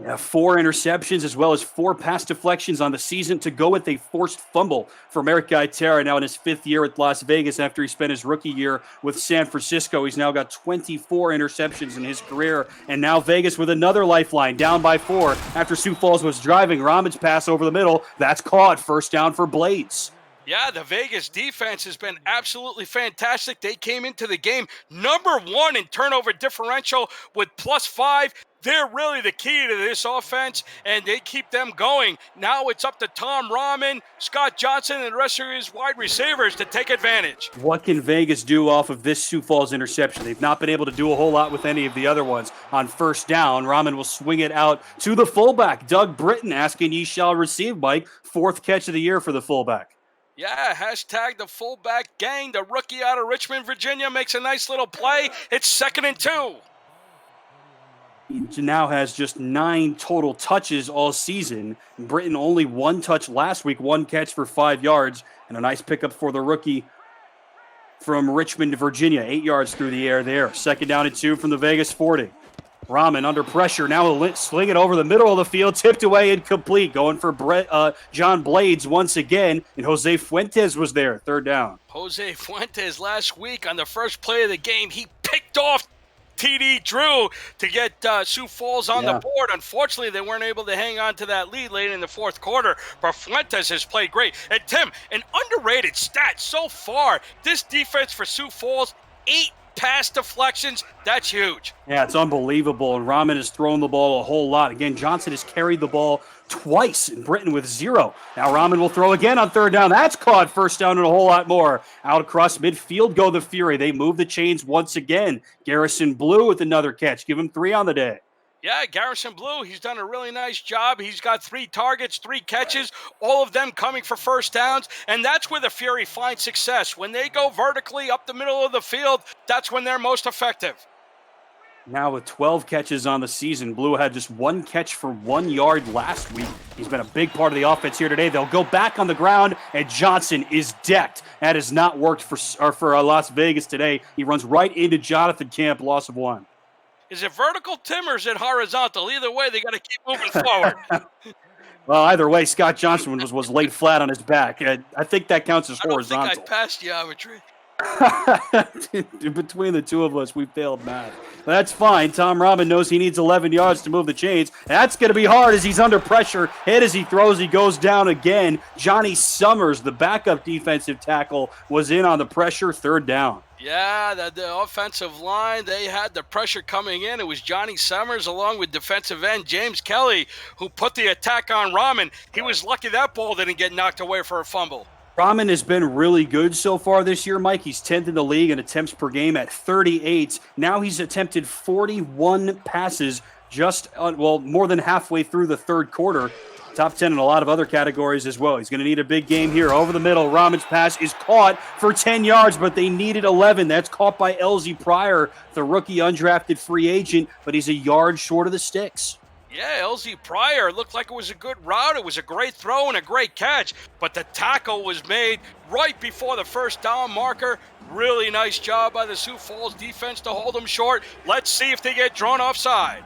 Yeah, 4 interceptions as well as 4 pass deflections on the season to go with a forced fumble for Merrick Itera now in his 5th year at Las Vegas after he spent his rookie year with San Francisco. He's now got 24 interceptions in his career, and now Vegas with another lifeline, down by 4 after Sioux Falls was driving. Rahman's pass over the middle. That's caught. First down for Blades. Yeah, the Vegas defense has been absolutely fantastic. They came into the game number 1 in turnover differential with +5. They're really the key to this offense, and they keep them going. Now it's up to Tom Rahman, Scott Johnson, and the rest of his wide receivers to take advantage. What can Vegas do off of this Sioux Falls interception? They've not been able to do a whole lot with any of the other ones. On first down, Rahman will swing it out to the fullback, Doug Britton, asking ye shall receive, Mike. 4th catch of the year for the fullback. Yeah, hashtag the fullback gang. The rookie out of Richmond, Virginia, makes a nice little play. It's 2nd and 2. He now has just 9 total touches all season. Britton only 1 touch last week, 1 catch for 5 yards, and a nice pickup for the rookie from Richmond, Virginia. 8 yards through the air there. 2nd down and 2 from the Vegas 40. Rahman under pressure. Now he'll sling it over the middle of the field. Tipped away, incomplete. Going for John Blades once again. And Jose Fuentes was there. 3rd down. Jose Fuentes last week on the first play of the game, he picked off TD Drew to get Sioux Falls on the board. Unfortunately, they weren't able to hang on to that lead late in the 4th quarter, but Fuentes has played great. And Tim, an underrated stat so far, this defense for Sioux Falls, 8 pass deflections. That's huge. Yeah, it's unbelievable, and Rahman has thrown the ball a whole lot. Again, Johnson has carried the ball twice, and Britton with 0. Now Rahman will throw again on 3rd down. That's caught. First down and a whole lot more. Out across midfield go the Fury. They move the chains once again. Garrison Blue with another catch. Give him 3 on the day. Yeah, Garrison Blue, he's done a really nice job. He's got 3 targets, 3 catches, all of them coming for first downs, and that's where the Fury find success. When they go vertically up the middle of the field, that's when they're most effective. Now with 12 catches on the season, Blue had just 1 catch for 1 yard last week. He's been a big part of the offense here today. They'll go back on the ground, and Johnson is decked. That has not worked for Las Vegas today. He runs right into Jonathan Camp, loss of 1. Is it vertical, Tim, or is it horizontal? Either way, they got to keep moving forward. Well, either way, Scott Johnson was laid flat on his back. I think that counts as horizontal. I don't think I passed geometry. Between the two of us, we failed math. That's fine. Tom Rahman knows he needs 11 yards to move the chains. That's going to be hard as he's under pressure. Hit as he throws, he goes down again. Johnny Summers, the backup defensive tackle, was in on the pressure. 3rd down. Yeah, the offensive line, they had the pressure coming in. It was Johnny Summers along with defensive end James Kelly who put the attack on Rahman. He was lucky that ball didn't get knocked away for a fumble. Rahman has been really good so far this year, Mike. He's 10th in the league in attempts per game at 38. Now he's attempted 41 passes more than halfway through the 3rd quarter. Top 10 in a lot of other categories as well. He's going to need a big game here. Over the middle, Rahman's pass is caught for 10 yards, but they needed 11. That's caught by Elzy Pryor, the rookie undrafted free agent, but he's a yard short of the sticks. Yeah, Elzy Pryor looked like it was a good route. It was a great throw and a great catch, but the tackle was made right before the first down marker. Really nice job by the Sioux Falls defense to hold them short. Let's see if they get drawn offside.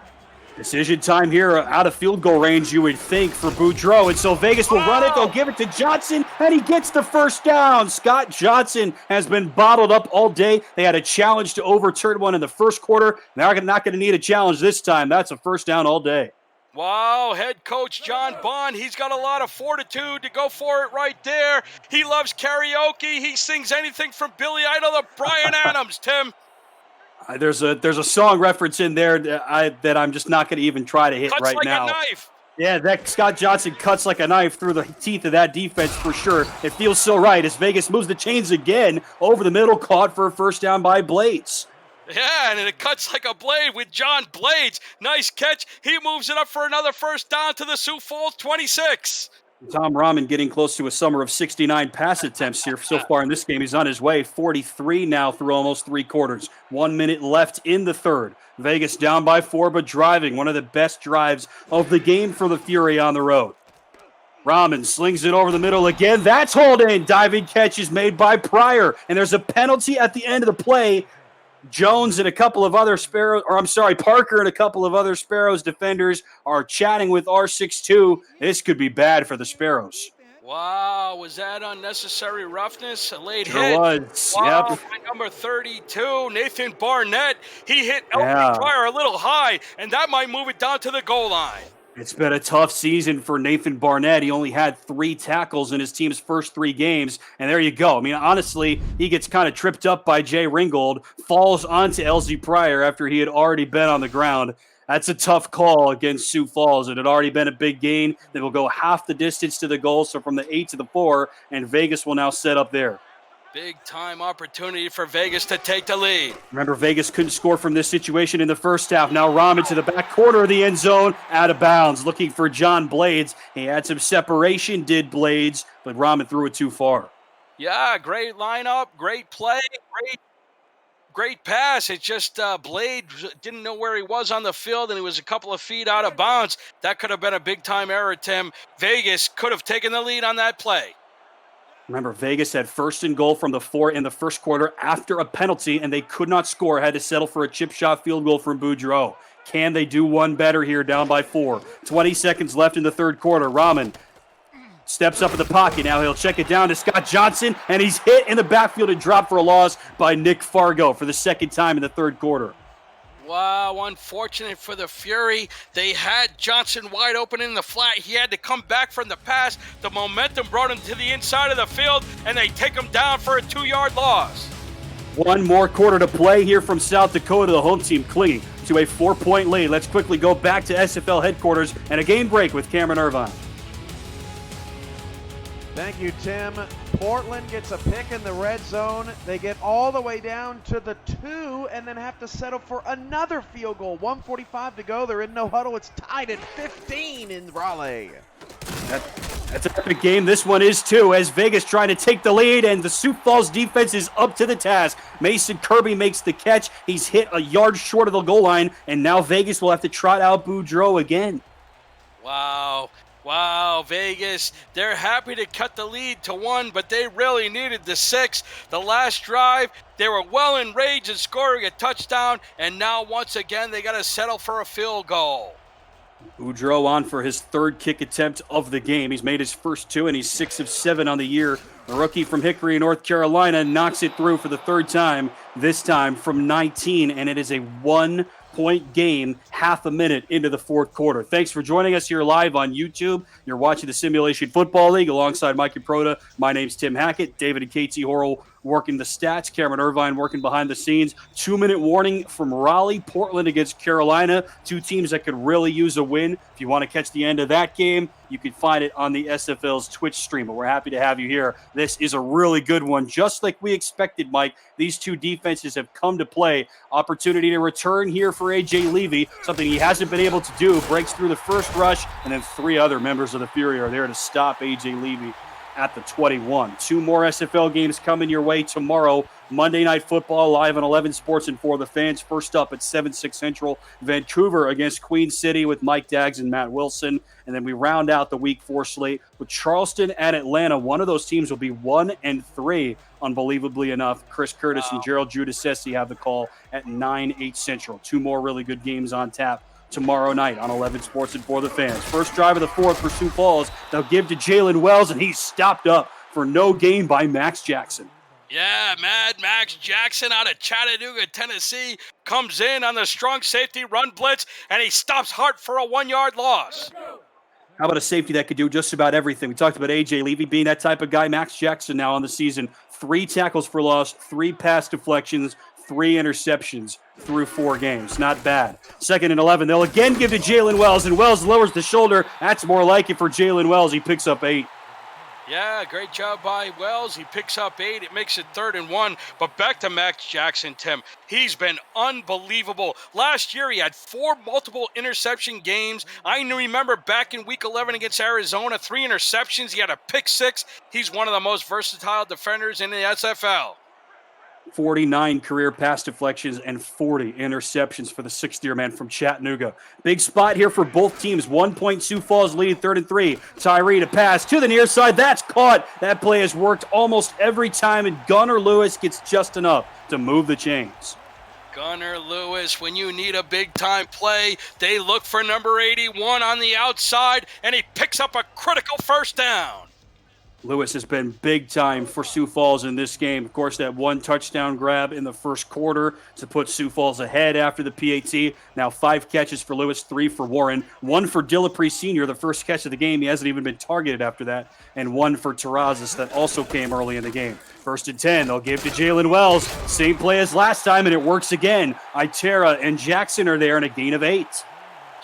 Decision time here out of field goal range, you would think, for Boudreaux. And so Vegas will run it. They'll give it to Johnson, and he gets the first down. Scott Johnson has been bottled up all day. They had a challenge to overturn one in the first quarter. They're not going to need a challenge this time. That's a first down all day. Wow, head coach John Bond, he's got a lot of fortitude to go for it right there. He loves karaoke. He sings anything from Billy Idol to Bryan Adams, Tim. There's a song reference in there that I'm just not going to even try to hit Cuts right like now. a knife. Yeah, that Scott Johnson cuts like a knife through the teeth of that defense for sure. It feels so right as Vegas moves the chains again over the middle, caught for a first down by Blades. Yeah, and it cuts like a blade with John Blades. Nice catch. He moves it up for another first down to the Sioux Falls 26. Tom Rahman getting close to a summer of 69 pass attempts here so far in this game. He's on his way. 43 now through almost 3 quarters. 1 minute left in the third. Vegas down by 4, but driving. One of the best drives of the game for the Fury on the road. Rahman slings it over the middle again. That's hauled in. Diving catch is made by Pryor. And there's a penalty at the end of the play. Jones and a couple of other Parker and a couple of other Sparrows defenders are chatting with R62. This could be bad for the Sparrows. Wow, was that unnecessary roughness? A late Sure hit. was. Wow, Yep. by number 32, Nathan Barnett. He hit Yeah. Elton Pryor a little high, and that might move it down to the goal line. It's been a tough season for Nathan Barnett. He only had 3 tackles in his team's first 3 games, and there you go. I mean, honestly, he gets kind of tripped up by Jay Ringgold, falls onto LZ Pryor after he had already been on the ground. That's a tough call against Sioux Falls. It had already been a big gain. They will go half the distance to the goal, so from the 8 to the 4, and Vegas will now set up there. Big time opportunity for Vegas to take the lead. Remember, Vegas couldn't score from this situation in the first half. Now Rahman to the back corner of the end zone, out of bounds, looking for John Blades. He had some separation, did Blades, but Rahman threw it too far. Yeah, great lineup, great play, great pass. It's just Blades didn't know where he was on the field, and he was a couple of feet out of bounds. That could have been a big-time error, Tim. Vegas could have taken the lead on that play. Remember, Vegas had first and goal from the 4 in the first quarter after a penalty, and they could not score, had to settle for a chip shot field goal from Boudreaux. Can they do one better here, down by 4? 20 seconds left in the third quarter. Rahman steps up in the pocket. Now he'll check it down to Scott Johnson, and he's hit in the backfield and dropped for a loss by Nick Fargo for the second time in the third quarter. Wow, unfortunate for the Fury. They had Johnson wide open in the flat. He had to come back from the pass. The momentum brought him to the inside of the field, and they take him down for a 2-yard loss. 1 more quarter to play here from South Dakota. The home team clinging to a 4-point lead. Let's quickly go back to SFL headquarters and a game break with Cameron Irvine. Thank you, Tim. Portland gets a pick in the red zone. They get all the way down to the 2 and then have to settle for another field goal. 1:45 to go. They're in no huddle. It's tied at 15 in Raleigh. That's an epic game. This one is too, as Vegas trying to take the lead, and the Sioux Falls defense is up to the task. Mason Kirby makes the catch. He's hit a yard short of the goal line, and now Vegas will have to trot out Boudreaux again. Wow, Vegas, they're happy to cut the lead to 1, but they really needed the 6. The last drive, they were well enraged in scoring a touchdown, and now once again they got to settle for a field goal. Boudreaux on for his 3rd kick attempt of the game. He's made his first 2, and he's 6 of 7 on the year. The rookie from Hickory, North Carolina, knocks it through for the 3rd time, this time from 19, and it is a 1-point game, half a minute into the 4th quarter. Thanks for joining us here live on YouTube. You're watching the Simulation Football League alongside Mikey Proda. My name's Tim Hackett. David and KT Horrell working the stats. Cameron Irvine working behind the scenes. 2-minute warning from Raleigh. Portland against Carolina. 2 teams that could really use a win. If you want to catch the end of that game, you can find it on the SFL's Twitch stream. But we're happy to have you here. This is a really good one. Just like we expected, Mike, these 2 defenses have come to play. Opportunity to return here for A.J. Levy, something he hasn't been able to do. Breaks through the first rush, and then 3 other members of the Fury are there to stop A.J. Levy. at the 21. 2 more SFL games coming your way tomorrow. Monday Night Football live on 11 Sports and for the fans. First up at 7-6 Central, Vancouver against Queen City with Mike Daggs and Matt Wilson. And then we round out the Week 4 slate with Charleston and Atlanta. One of those teams will be 1-3, unbelievably enough. Chris Curtis and Gerald Giudice have the call at 9-8 Central. 2 more really good games on tap tomorrow night on 11 Sports and for the fans. First drive of the 4th for Sioux Falls. They'll give to Jalen Wells, and he's stopped up for no gain by Max Jackson. Yeah, Mad Max Jackson out of Chattanooga, Tennessee, comes in on the strong safety run blitz, and he stops Hart for a 1-yard loss. How about a safety that could do just about everything? We talked about A.J. Levy being that type of guy. Max Jackson now on the season, 3 tackles for loss, 3 pass deflections, 3 interceptions through 4 games. Not bad. 2nd and 11. They'll again give to Jalen Wells, and Wells lowers the shoulder. That's more like it for Jalen Wells. He picks up 8. Yeah, great job by Wells. He picks up 8. It makes it 3rd and 1. But back to Max Jackson, Tim. He's been unbelievable. Last year, he had 4 multiple interception games. I remember back in Week 11 against Arizona, 3 interceptions. He had a pick 6. He's one of the most versatile defenders in the SFL. 49 career pass deflections and 40 interceptions for the 6th-year man from Chattanooga. Big spot here for both teams. 1 point Sioux Falls lead, 3rd and 3. Tyree to pass to the near side. That's caught. That play has worked almost every time, and Gunnar Lewis gets just enough to move the chains. Gunnar Lewis, when you need a big-time play, they look for number 81 on the outside, and he picks up a critical first down. Lewis has been big time for Sioux Falls in this game. Of course, that 1 touchdown grab in the first quarter to put Sioux Falls ahead after the PAT. Now 5 catches for Lewis, 3 for Warren, 1 for Dillapre Sr., the first catch of the game. He hasn't even been targeted after that, and 1 for Terrazas that also came early in the game. 1st and 10, they'll give to Jalen Wells. Same play as last time, and it works again. Itera and Jackson are there in a gain of 8.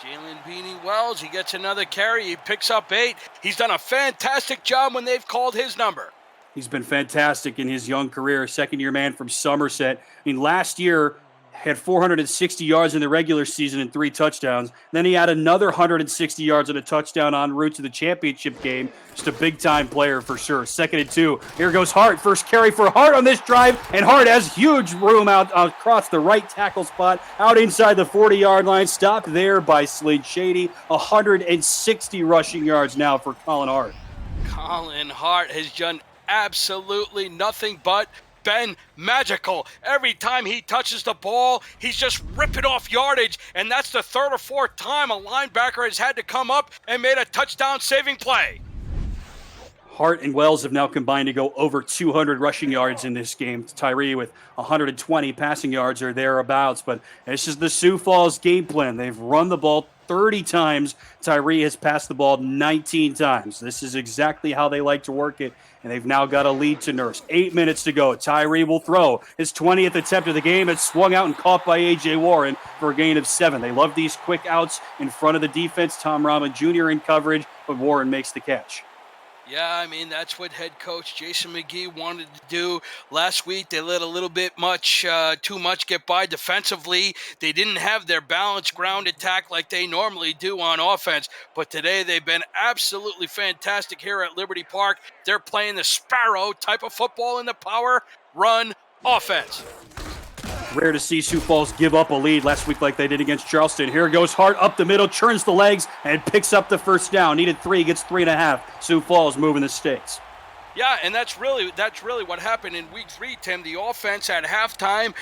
Jalen Beanie Wells, he gets another carry. He picks up 8. He's done a fantastic job when they've called his number. He's been fantastic in his young career. 2nd-year man from Somerset. I mean, last year had 460 yards in the regular season and 3 touchdowns. Then he had another 160 yards and a touchdown en route to the championship game. Just a big-time player for sure. 2nd and 2. Here goes Hart. First carry for Hart on this drive, and Hart has huge room out across the right tackle spot, out inside the 40-yard line. Stopped there by Slade Shady. 160 rushing yards now for Colin Hart. Colin Hart has done absolutely nothing but been magical. Every time he touches the ball, he's just ripping off yardage, and that's the 3rd or 4th time a linebacker has had to come up and made a touchdown-saving play. Hart and Wells have now combined to go over 200 rushing yards in this game. Tyree with 120 passing yards or thereabouts, but this is the Sioux Falls game plan. They've run the ball 30 times. Tyree has passed the ball 19 times. This is exactly how they like to work it, and they've now got a lead to nurse. 8 minutes to go. Tyree will throw his 20th attempt of the game. It's swung out and caught by A.J. Warren for a gain of 7. They love these quick outs in front of the defense. Tom Rahman Jr. in coverage, but Warren makes the catch. Yeah, I mean, that's what head coach Jason McGee wanted to do. Last week, they let a little bit too much get by defensively. They didn't have their balanced ground attack like they normally do on offense. But today, they've been absolutely fantastic here at Liberty Park. They're playing the Sparrow type of football in the power run offense. Rare to see Sioux Falls give up a lead last week like they did against Charleston. Here goes Hart up the middle, turns the legs, and picks up the first down. Needed 3, gets 3.5. Sioux Falls moving the stakes. Yeah, and that's really what happened in Week 3, Tim. The offense at halftime,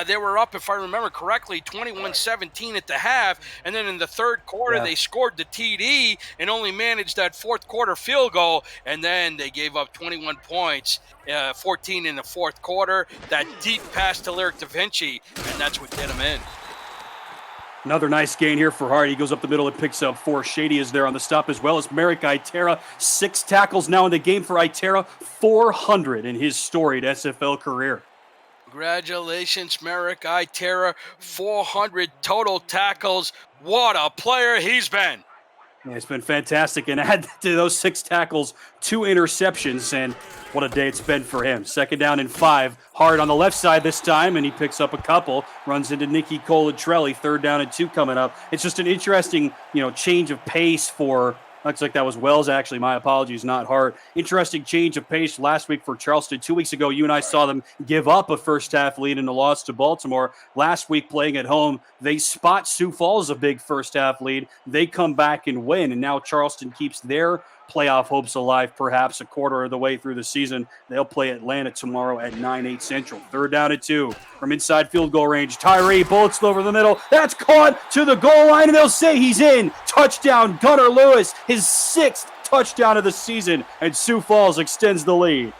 they were up, if I remember correctly, 21-17 at the half, and then in the 3rd quarter, They scored the TD and only managed that 4th quarter field goal, and then they gave up 21 points, 14 in the 4th quarter. That deep pass to Lyric Da Vinci, and that's what did them in. Another nice gain here for Hart. He goes up the middle and picks up 4. Shady is there on the stop as well as Merrick Itera. 6 tackles now in the game for Itera. 400 in his storied SFL career. Congratulations, Merrick Itera. 400 total tackles. What a player he's been. Yeah, it's been fantastic. And add to those 6 tackles, 2 interceptions, and what a day it's been for him. 2nd down and 5. Hard on the left side this time, and he picks up a couple. Runs into Nicky Colatrelli. 3rd down and 2 coming up. It's just an interesting, change of pace for Looks like that was Wells, actually. My apologies, not Hart. Interesting change of pace last week for Charleston. 2 weeks ago, you and I saw them give up a first-half lead in a loss to Baltimore. Last week, playing at home, they spot Sioux Falls a big first-half lead. They come back and win, and now Charleston keeps their playoff hopes alive, perhaps a quarter of the way through the season. They'll play Atlanta tomorrow at 9-8 Central. 3rd down and 2 from inside field goal range. Tyree bullets over the middle. That's caught to the goal line, and they'll say he's in. Touchdown, Gunnar Lewis, his 6th touchdown of the season, and Sioux Falls extends the lead.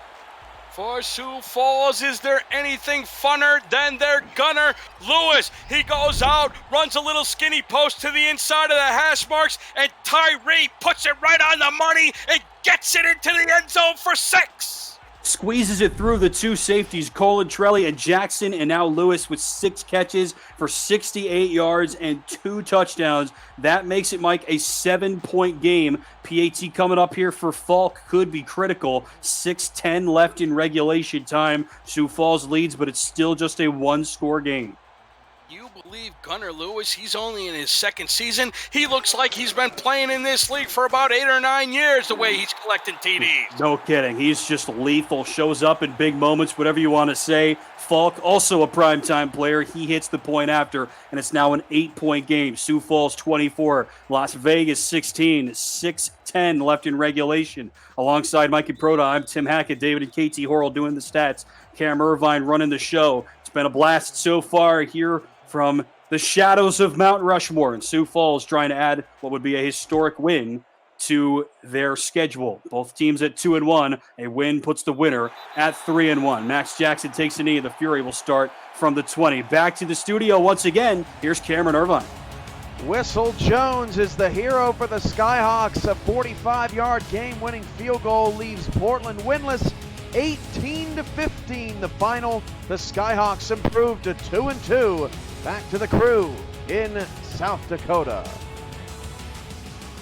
For Sioux Falls, is there anything funner than their gunner, Lewis? He goes out, runs a little skinny post to the inside of the hash marks, and Tyree puts it right on the money and gets it into the end zone for 6. Squeezes it through the 2 safeties, Colantrelli and Jackson, and now Lewis with 6 catches for 68 yards and 2 touchdowns. That makes it, Mike, a 7-point game. PAT coming up here for Falk could be critical. 6:10 left in regulation time. Sioux Falls leads, but it's still just a 1-score game. You believe Gunnar Lewis? He's only in his 2nd season. He looks like he's been playing in this league for about 8 or 9 years, the way he's collecting TDs. No kidding. He's just lethal. Shows up in big moments, whatever you want to say. Falk, also a primetime player. He hits the point after, and it's now an 8-point game. Sioux Falls 24, Las Vegas 16, 6:10 left in regulation. Alongside Mikey Proda, I'm Tim Hackett, David and KT Horrell doing the stats. Cam Irvine running the show. It's been a blast so far here from the shadows of Mount Rushmore, and Sioux Falls trying to add what would be a historic win to their schedule. Both teams at 2-1. A win puts the winner at 3-1. Max Jackson takes a knee. The Fury will start from the 20. Back to the studio once again. Here's Cameron Irvine. Whistle Jones is the hero for the Skyhawks. A 45-yard game-winning field goal leaves Portland winless. 18-15 the final. The Skyhawks improved to 2-2. Back to the crew in South Dakota.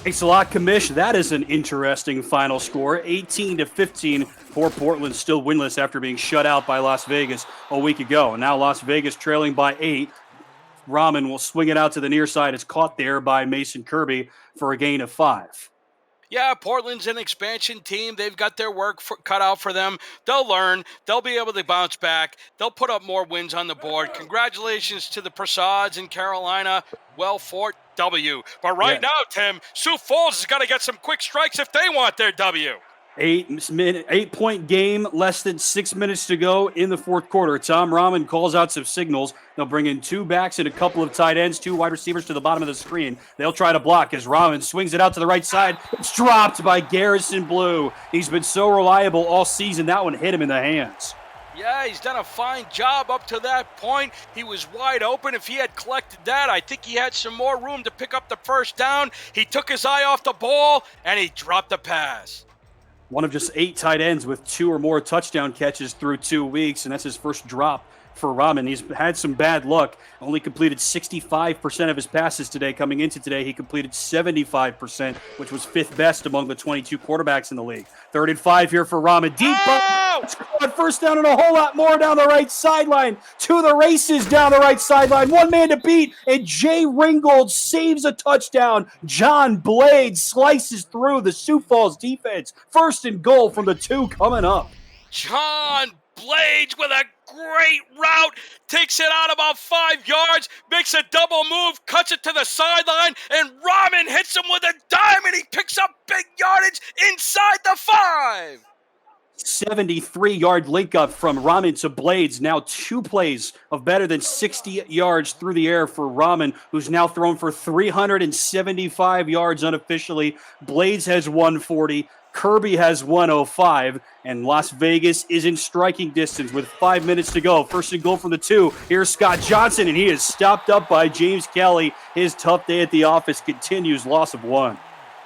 Thanks a lot, Commish. That is an interesting final score. 18-15. Poor Portland still winless after being shut out by Las Vegas a week ago. And now Las Vegas trailing by 8. Rahman will swing it out to the near side. It's caught there by Mason Kirby for a gain of 5. Yeah, Portland's an expansion team. They've got their work cut out for them. They'll learn. They'll be able to bounce back. They'll put up more wins on the board. Congratulations to the Prasads in Carolina. Well fought W. But right now, Tim, Sioux Falls has got to get some quick strikes if they want their W. 8-point game, less than 6 minutes to go in the 4th quarter. Tom Rahman calls out some signals. They'll bring in 2 backs and a couple of tight ends, 2 wide receivers to the bottom of the screen. They'll try to block as Rahman swings it out to the right side. It's dropped by Garrison Blue. He's been so reliable all season. That one hit him in the hands. Yeah, he's done a fine job up to that point. He was wide open. If he had collected that, I think he had some more room to pick up the first down. He took his eye off the ball, and he dropped the pass. One of just 8 tight ends with 2 or more touchdown catches through 2 weeks, and that's his first drop for Rahman. He's had some bad luck. Only completed 65% of his passes today. Coming into today, he completed 75%, which was 5th best among the 22 quarterbacks in the league. 3rd and 5 here for Rahman. Deep first down and a whole lot more down the right sideline. To the races down the right sideline. 1 man to beat, and Jay Ringgold saves a touchdown. John Blades slices through the Sioux Falls defense. 1st and goal from the 2 coming up. John Blades with a great route, takes it out about 5 yards, makes a double move, cuts it to the sideline, and Rahman hits him with a dime, and he picks up big yardage inside the 5. 73-yard link up from Rahman to Blades. Now 2 plays of better than 60 yards through the air for Rahman, who's now thrown for 375 yards unofficially. Blades has 140. Kirby has 105, and Las Vegas is in striking distance with 5 minutes to go. 1st and goal from the 2. Here's Scott Johnson, and he is stopped up by James Kelly. His tough day at the office continues, loss of 1.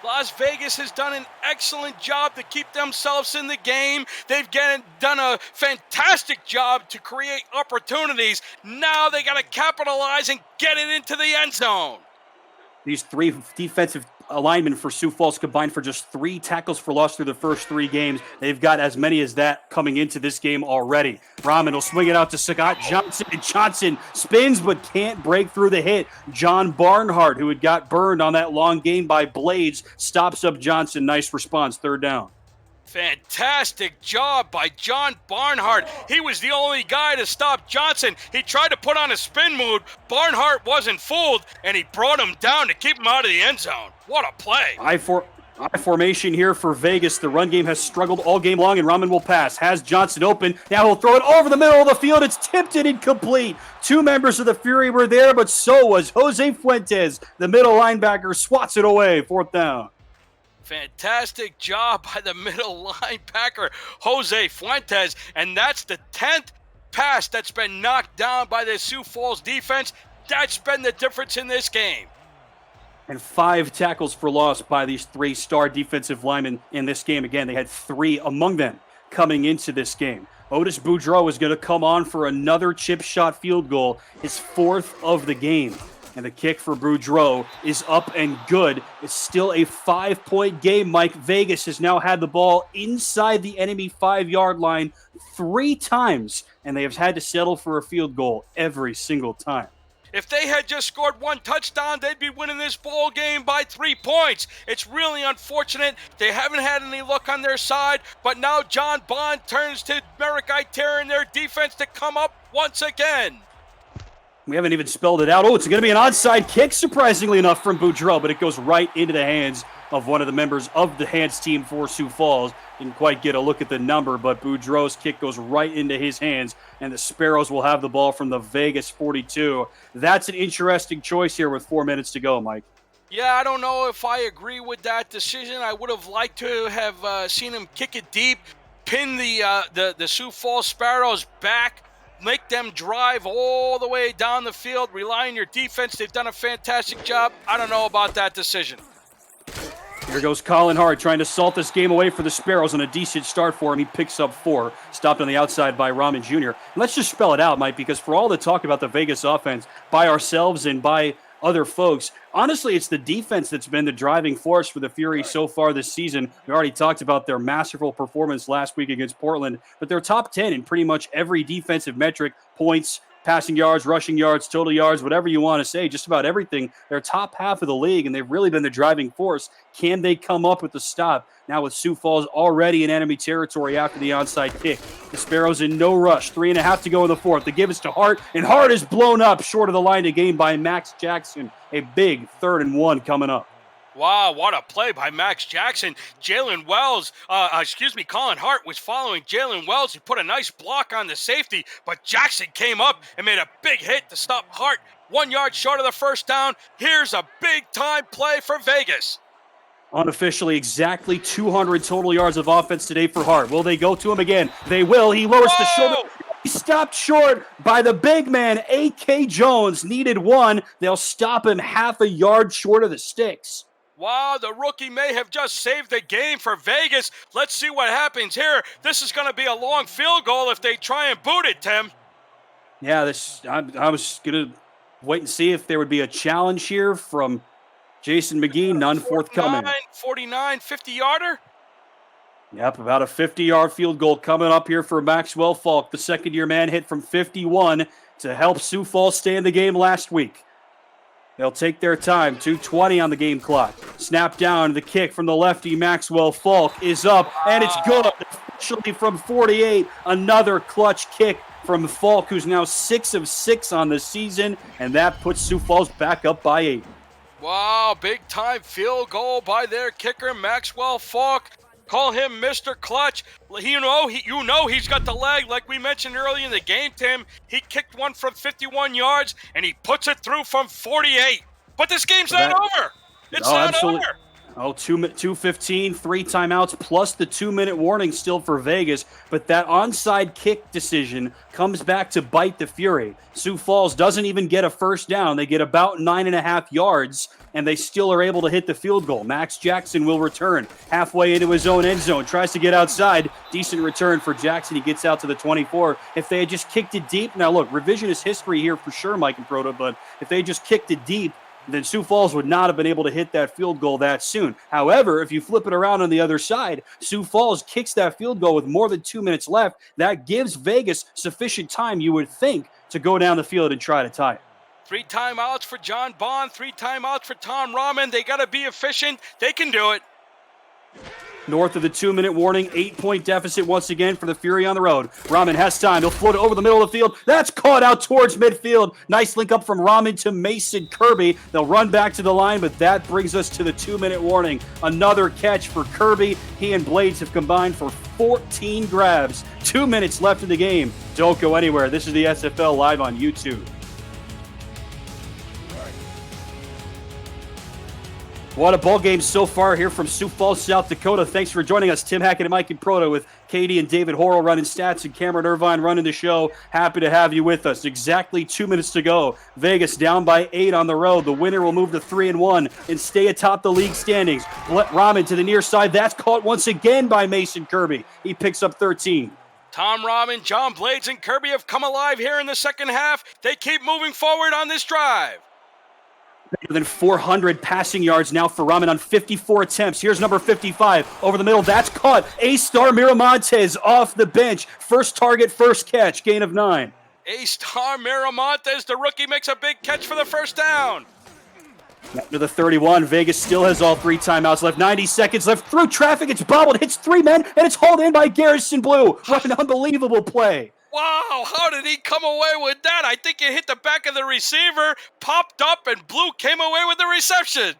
Las Vegas has done an excellent job to keep themselves in the game. They've done a fantastic job to create opportunities. Now they got to capitalize and get it into the end zone. These 3 defensive linemen for Sioux Falls combined for just 3 tackles for loss through the first 3 games. They've got as many as that coming into this game already. Rahman will swing it out to Scott Johnson, and Johnson spins but can't break through the hit. John Barnhart, who had got burned on that long gain by Blades, stops up Johnson. Nice response, 3rd down. Fantastic job by John Barnhart. He was the only guy to stop Johnson. He tried to put on a spin move. Barnhart wasn't fooled, and he brought him down to keep him out of the end zone. What a play. I formation here for Vegas. The run game has struggled all game long, and Rahman will pass. Has Johnson open. Now he'll throw it over the middle of the field. It's tipped and incomplete. 2 members of the Fury were there, but so was Jose Fuentes. The middle linebacker swats it away. 4th down. Fantastic job by the middle linebacker, Jose Fuentes, and that's the 10th pass that's been knocked down by the Sioux Falls defense. That's been the difference in this game. And 5 tackles for loss by these 3 star defensive linemen in this game. Again, they had 3 among them coming into this game. Otis Boudreau is going to come on for another chip shot field goal, his 4th of the game. And the kick for Boudreau is up and good. It's still a 5-point game, Mike. Vegas has now had the ball inside the enemy 5-yard line 3 times, and they have had to settle for a field goal every single time. If they had just scored 1 touchdown, they'd be winning this ball game by 3 points. It's really unfortunate. They haven't had any luck on their side, but now John Bond turns to Merrick Iter and their defense to come up once again. We haven't even spelled it out. Oh, it's going to be an onside kick, surprisingly enough, from Boudreau, but it goes right into the hands of one of the members of the hands team for Sioux Falls. Didn't quite get a look at the number, but Boudreau's kick goes right into his hands, and the Sparrows will have the ball from the Vegas 42. That's an interesting choice here with 4 minutes to go, Mike. Yeah, I don't know if I agree with that decision. I would have liked to have seen him kick it deep, pin the Sioux Falls Sparrows back, make them drive all the way down the field, rely on your defense. They've done a fantastic job. I don't know about that decision. Here goes Colin Hart trying to salt this game away for the Sparrows, and a decent start for him. He picks up 4, stopped on the outside by Rahman Jr. And let's just spell it out, Mike, because for all the talk about the Vegas offense by ourselves and by other folks, honestly, it's the defense that's been the driving force for the Fury so far this season. We already talked about their masterful performance last week against Portland, but they're top 10 in pretty much every defensive metric: points, passing yards, rushing yards, total yards, whatever you want to say, just about everything. They're top half of the league, and they've really been the driving force. Can they come up with the stop? Now with Sioux Falls already in enemy territory after the onside kick. The Sparrows in no rush. 3.5 to go in the 4th. They give it to Hart, and Hart is blown up short of the line to gain by Max Jackson. A big 3rd and 1 coming up. Wow, what a play by Max Jackson. Colin Hart was following Jalen Wells. He put a nice block on the safety, but Jackson came up and made a big hit to stop Hart. 1 yard short of the 1st down. Here's a big-time play for Vegas. Unofficially, exactly 200 total yards of offense today for Hart. Will they go to him again? They will. He lowers the shoulder. He stopped short by the big man, A.K. Jones. Needed 1. They'll stop him half a yard short of the sticks. Wow, the rookie may have just saved the game for Vegas. Let's see what happens here. This is going to be a long field goal if they try and boot it, Tim. Yeah, I was going to wait and see if there would be a challenge here from Jason McGee. None forthcoming. 49, 50-yarder? Yep, about a 50-yard field goal coming up here for Maxwell Falk. The second-year man hit from 51 to help Sioux Falls stay in the game last week. They'll take their time. 2:20 on the game clock. Snap down. The kick from the lefty, Maxwell Falk, is up, and it's good. Officially from 48. Another clutch kick from Falk, who's now 6 of 6 on the season, and that puts Sioux Falls back up by 8. Wow, big-time field goal by their kicker, Maxwell Falk. Call him Mr. Clutch. You know he's got the leg, like we mentioned earlier in the game, Tim. He kicked one from 51 yards, and he puts it through from 48. But this game's not over. It's not over. Oh, 2:15, 3 timeouts, plus the 2-minute warning still for Vegas. But that onside kick decision comes back to bite the Fury. Sioux Falls doesn't even get a first down. They get about 9.5 yards, and they still are able to hit the field goal. Max Jackson will return halfway into his own end zone. Tries to get outside. Decent return for Jackson. He gets out to the 24. If they had just kicked it deep, now look, revisionist history here for sure, Mike and Proto, but if they just kicked it deep, then Sioux Falls would not have been able to hit that field goal that soon. However, if you flip it around on the other side, Sioux Falls kicks that field goal with more than 2 minutes left. That gives Vegas sufficient time, you would think, to go down the field and try to tie it. 3 timeouts for John Bond, 3 timeouts for Tom Rahman. They got to be efficient. They can do it. North of the 2-minute warning, 8-point deficit once again for the Fury on the road. Rahman has time. He'll float it over the middle of the field. That's caught out towards midfield. Nice link up from Rahman to Mason Kirby. They'll run back to the line, but that brings us to the 2-minute warning. Another catch for Kirby. He and Blades have combined for 14 grabs. 2 minutes left in the game. Don't go anywhere. This is the SFL live on YouTube. What a ball game so far here from Sioux Falls, South Dakota. Thanks for joining us. Tim Hackett and Mike and Proto with Katie and David Horrell running stats and Cameron Irvine running the show. Happy to have you with us. Exactly 2 minutes to go. Vegas down by 8 on the road. The winner will move to 3-1 and stay atop the league standings. Rahman to the near side. That's caught once again by Mason Kirby. He picks up 13. Tom Rahman, John Blades, and Kirby have come alive here in the second half. They keep moving forward on this drive. Better than 400 passing yards now for Rahman on 54 attempts. Here's number 55 over the middle. That's caught. A-Star Miramontes off the bench. First target, first catch. Gain of 9. A-Star Miramontes, the rookie, makes a big catch for the first down. After the 31, Vegas still has all 3 timeouts left. 90 seconds left. Through traffic, it's bobbled, hits 3 men, and it's hauled in by Garrison Blue. What an unbelievable play. Wow, how did he come away with that? I think it hit the back of the receiver, popped up, and Blue came away with the reception.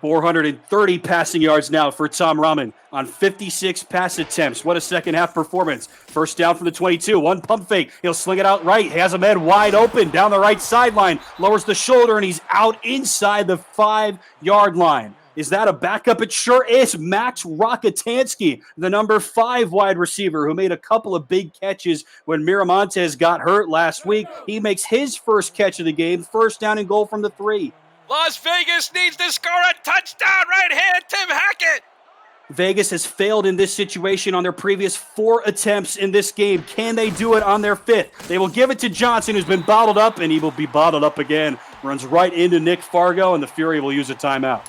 430 passing yards now for Tom Rahman on 56 pass attempts. What a second half performance. First down from the 22. One pump fake. He'll sling it out right. He has a man wide open down the right sideline. Lowers the shoulder, and he's out inside the 5-yard line. Is that a backup? It sure is. Max Rockatansky, the number 5 wide receiver who made a couple of big catches when Miramontes got hurt last week. He makes his first catch of the game. First down and goal from the 3. Las Vegas needs to score a touchdown right here, Tim Hackett. Vegas has failed in this situation on their previous 4 attempts in this game. Can they do it on their 5th? They will give it to Johnson, who's been bottled up, and he will be bottled up again. Runs right into Nick Fargo, and the Fury will use a timeout.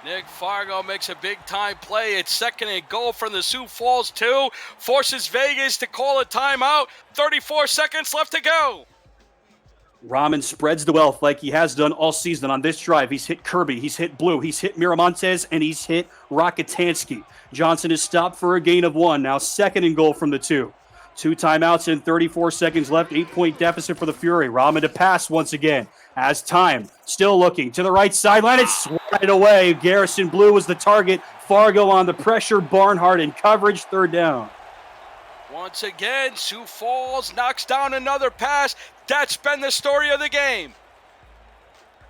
Nick Fargo makes a big-time play. It's second and goal from the Sioux Falls 2. Forces Vegas to call a timeout. 34 seconds left to go. Rahman spreads the wealth like he has done all season on this drive. He's hit Kirby, he's hit Blue, he's hit Miramontes, and he's hit Rockatansky. Johnson is stopped for a gain of 1. Now second and goal from the 2. 2 timeouts and 34 seconds left. 8-point deficit for the Fury. Rahman to pass once again. Has time. Still looking to the right sideline. It's right away. Garrison Blue was the target. Fargo on the pressure. Barnhart in coverage. Third down. Once again, Sioux Falls knocks down another pass. That's been the story of the game.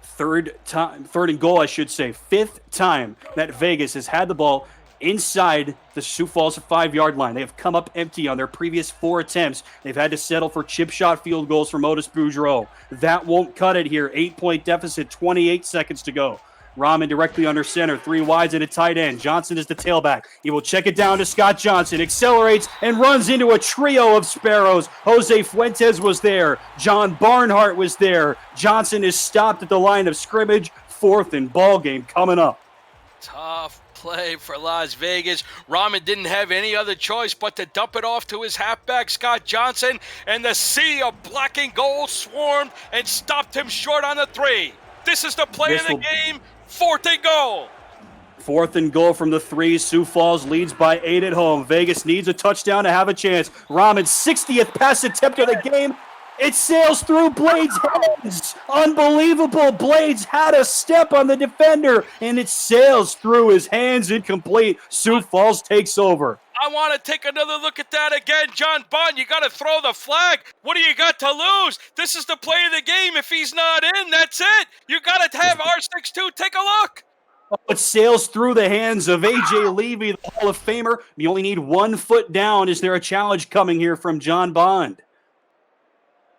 Third and goal, I should say. 5th time that Vegas has had the ball inside the Sioux Falls 5-yard line. They have come up empty on their previous 4 attempts. They've had to settle for chip shot field goals from Otis Boudreau. That won't cut it here. 8-point deficit, 28 seconds to go. Rahman directly under center, 3 wides and a tight end. Johnson is the tailback. He will check it down to Scott Johnson, accelerates and runs into a trio of Sparrows. Jose Fuentes was there. John Barnhart was there. Johnson is stopped at the line of scrimmage. 4th and ball game coming up. Tough play for Las Vegas. Rahman didn't have any other choice but to dump it off to his halfback, Scott Johnson, and the sea of black and gold swarmed and stopped him short on the 3. This is the play of the game. 4th and goal. 4th and goal from the 3. Sioux Falls leads by 8 at home. Vegas needs a touchdown to have a chance. Rahman's 60th pass attempt of the game. It sails through Blades' hands. Unbelievable. Blades had a step on the defender, and it sails through his hands. Incomplete. Sioux Falls takes over. I want to take another look at that again. John Bond, you got to throw the flag. What do you got to lose? This is the play of the game. If he's not in, that's it. You got to have R62 take a look. It sails through the hands of A.J. Levy, the Hall of Famer. You only need 1 foot down. Is there a challenge coming here from John Bond?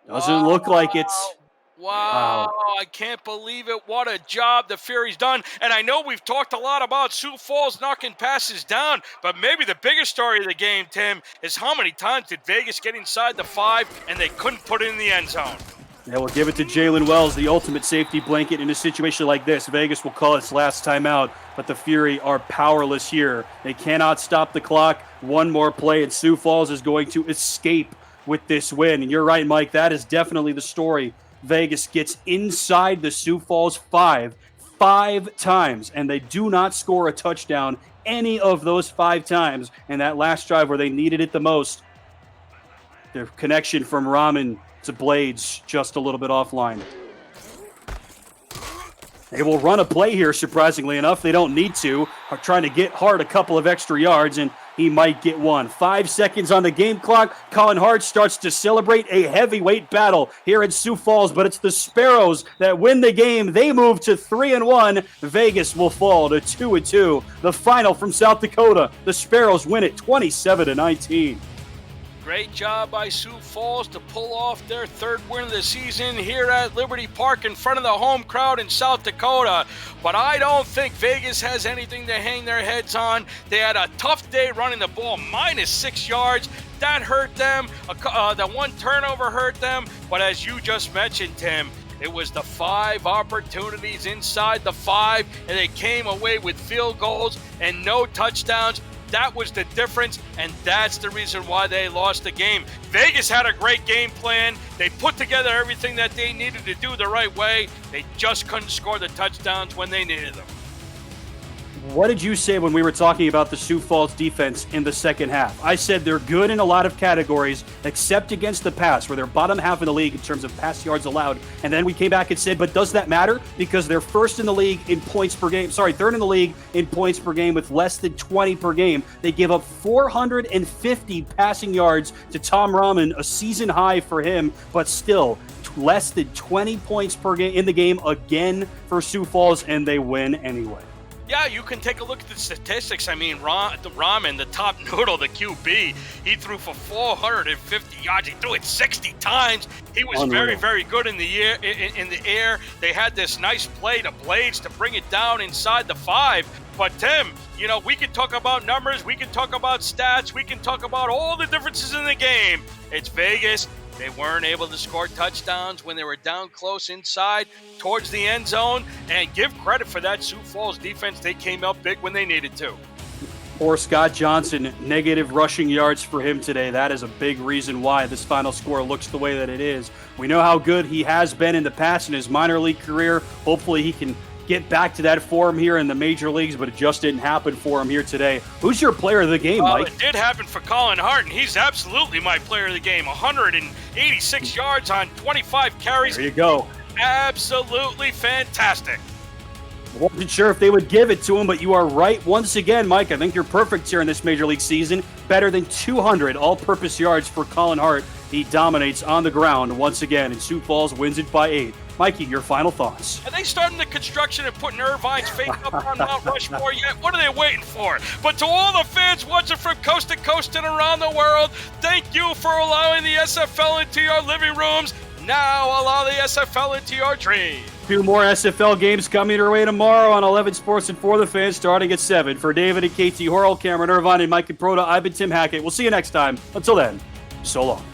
Doesn't look like it's... Wow, I can't believe it. What a job the Fury's done. And I know we've talked a lot about Sioux Falls knocking passes down, but maybe the biggest story of the game, Tim, is how many times did Vegas get inside the 5 and they couldn't put it in the end zone? They will give it to Jalen Wells, the ultimate safety blanket in a situation like this. Vegas will call its last timeout, but the Fury are powerless here. They cannot stop the clock. One more play, and Sioux Falls is going to escape with this win. And you're right, Mike, that is definitely the story. Vegas gets inside the Sioux Falls five times, and they do not score a touchdown any of those 5 times. And that last drive where they needed it the most, their connection from Rahman to Blades just a little bit offline. They will run a play here, surprisingly enough. They don't need to. Are trying to get Hart a couple of extra yards, and he might get one. 5 seconds on the game clock. Colin Hart starts to celebrate a heavyweight battle here in Sioux Falls, but it's the Sparrows that win the game. They move to 3-1. Vegas will fall to 2-2. The final from South Dakota. The Sparrows win it 27-19. Great job by Sioux Falls to pull off their 3rd win of the season here at Liberty Park in front of the home crowd in South Dakota. But I don't think Vegas has anything to hang their heads on. They had a tough day running the ball, -6 yards. That hurt them. The one turnover hurt them. But as you just mentioned, Tim, it was the 5 opportunities inside the 5, and they came away with field goals and no touchdowns. That was the difference, and that's the reason why they lost the game. Vegas had a great game plan. They put together everything that they needed to do the right way. They just couldn't score the touchdowns when they needed them. What did you say when we were talking about the Sioux Falls defense in the second half? I said they're good in a lot of categories, except against the pass, where they're bottom half in the league in terms of pass yards allowed. And then we came back and said, but does that matter? Because they're first in the league in points per game. Sorry, 3rd in the league in points per game with less than 20 per game. They give up 450 passing yards to Tom Rahman, a season high for him, but still less than 20 points per game in the game again for Sioux Falls, and they win anyway. Yeah, you can take a look at the statistics. I mean, Rahman, the top noodle, the QB, he threw for 450 yards. He threw it 60 times. He was very, very good in the air. They had this nice play to Blades to bring it down inside the 5. But Tim, you know, we can talk about numbers, we can talk about stats, we can talk about all the differences in the game. It's Vegas. They weren't able to score touchdowns when they were down close inside towards the end zone. And give credit for that Sioux Falls defense. They came up big when they needed to. Poor Scott Johnson, negative rushing yards for him today. That is a big reason why this final score looks the way that it is. We know how good he has been in the past in his minor league career. Hopefully he can get back to that form here in the major leagues, but it just didn't happen for him here today. Who's your player of the game, Mike? It did happen for Colin Hart, and he's absolutely my player of the game. 186 yards on 25 carries. There you go. Absolutely fantastic. I wasn't sure if they would give it to him, but you are right once again, Mike. I think you're perfect here in this major league season. Better than 200 all-purpose yards for Colin Hart. He dominates on the ground once again, and Sioux Falls wins it by 8. Mikey, your final thoughts. Are they starting the construction and putting Irvine's fake up on Mount Rushmore yet? What are they waiting for? But to all the fans watching from coast to coast and around the world, thank you for allowing the SFL into your living rooms. Now allow the SFL into your dreams. 2 more SFL games coming your way tomorrow on 11 Sports and For the Fans, starting at 7. For David and KT Horrell, Cameron Irvine, and Mike and Proda, I've been Tim Hackett. We'll see you next time. Until then, so long.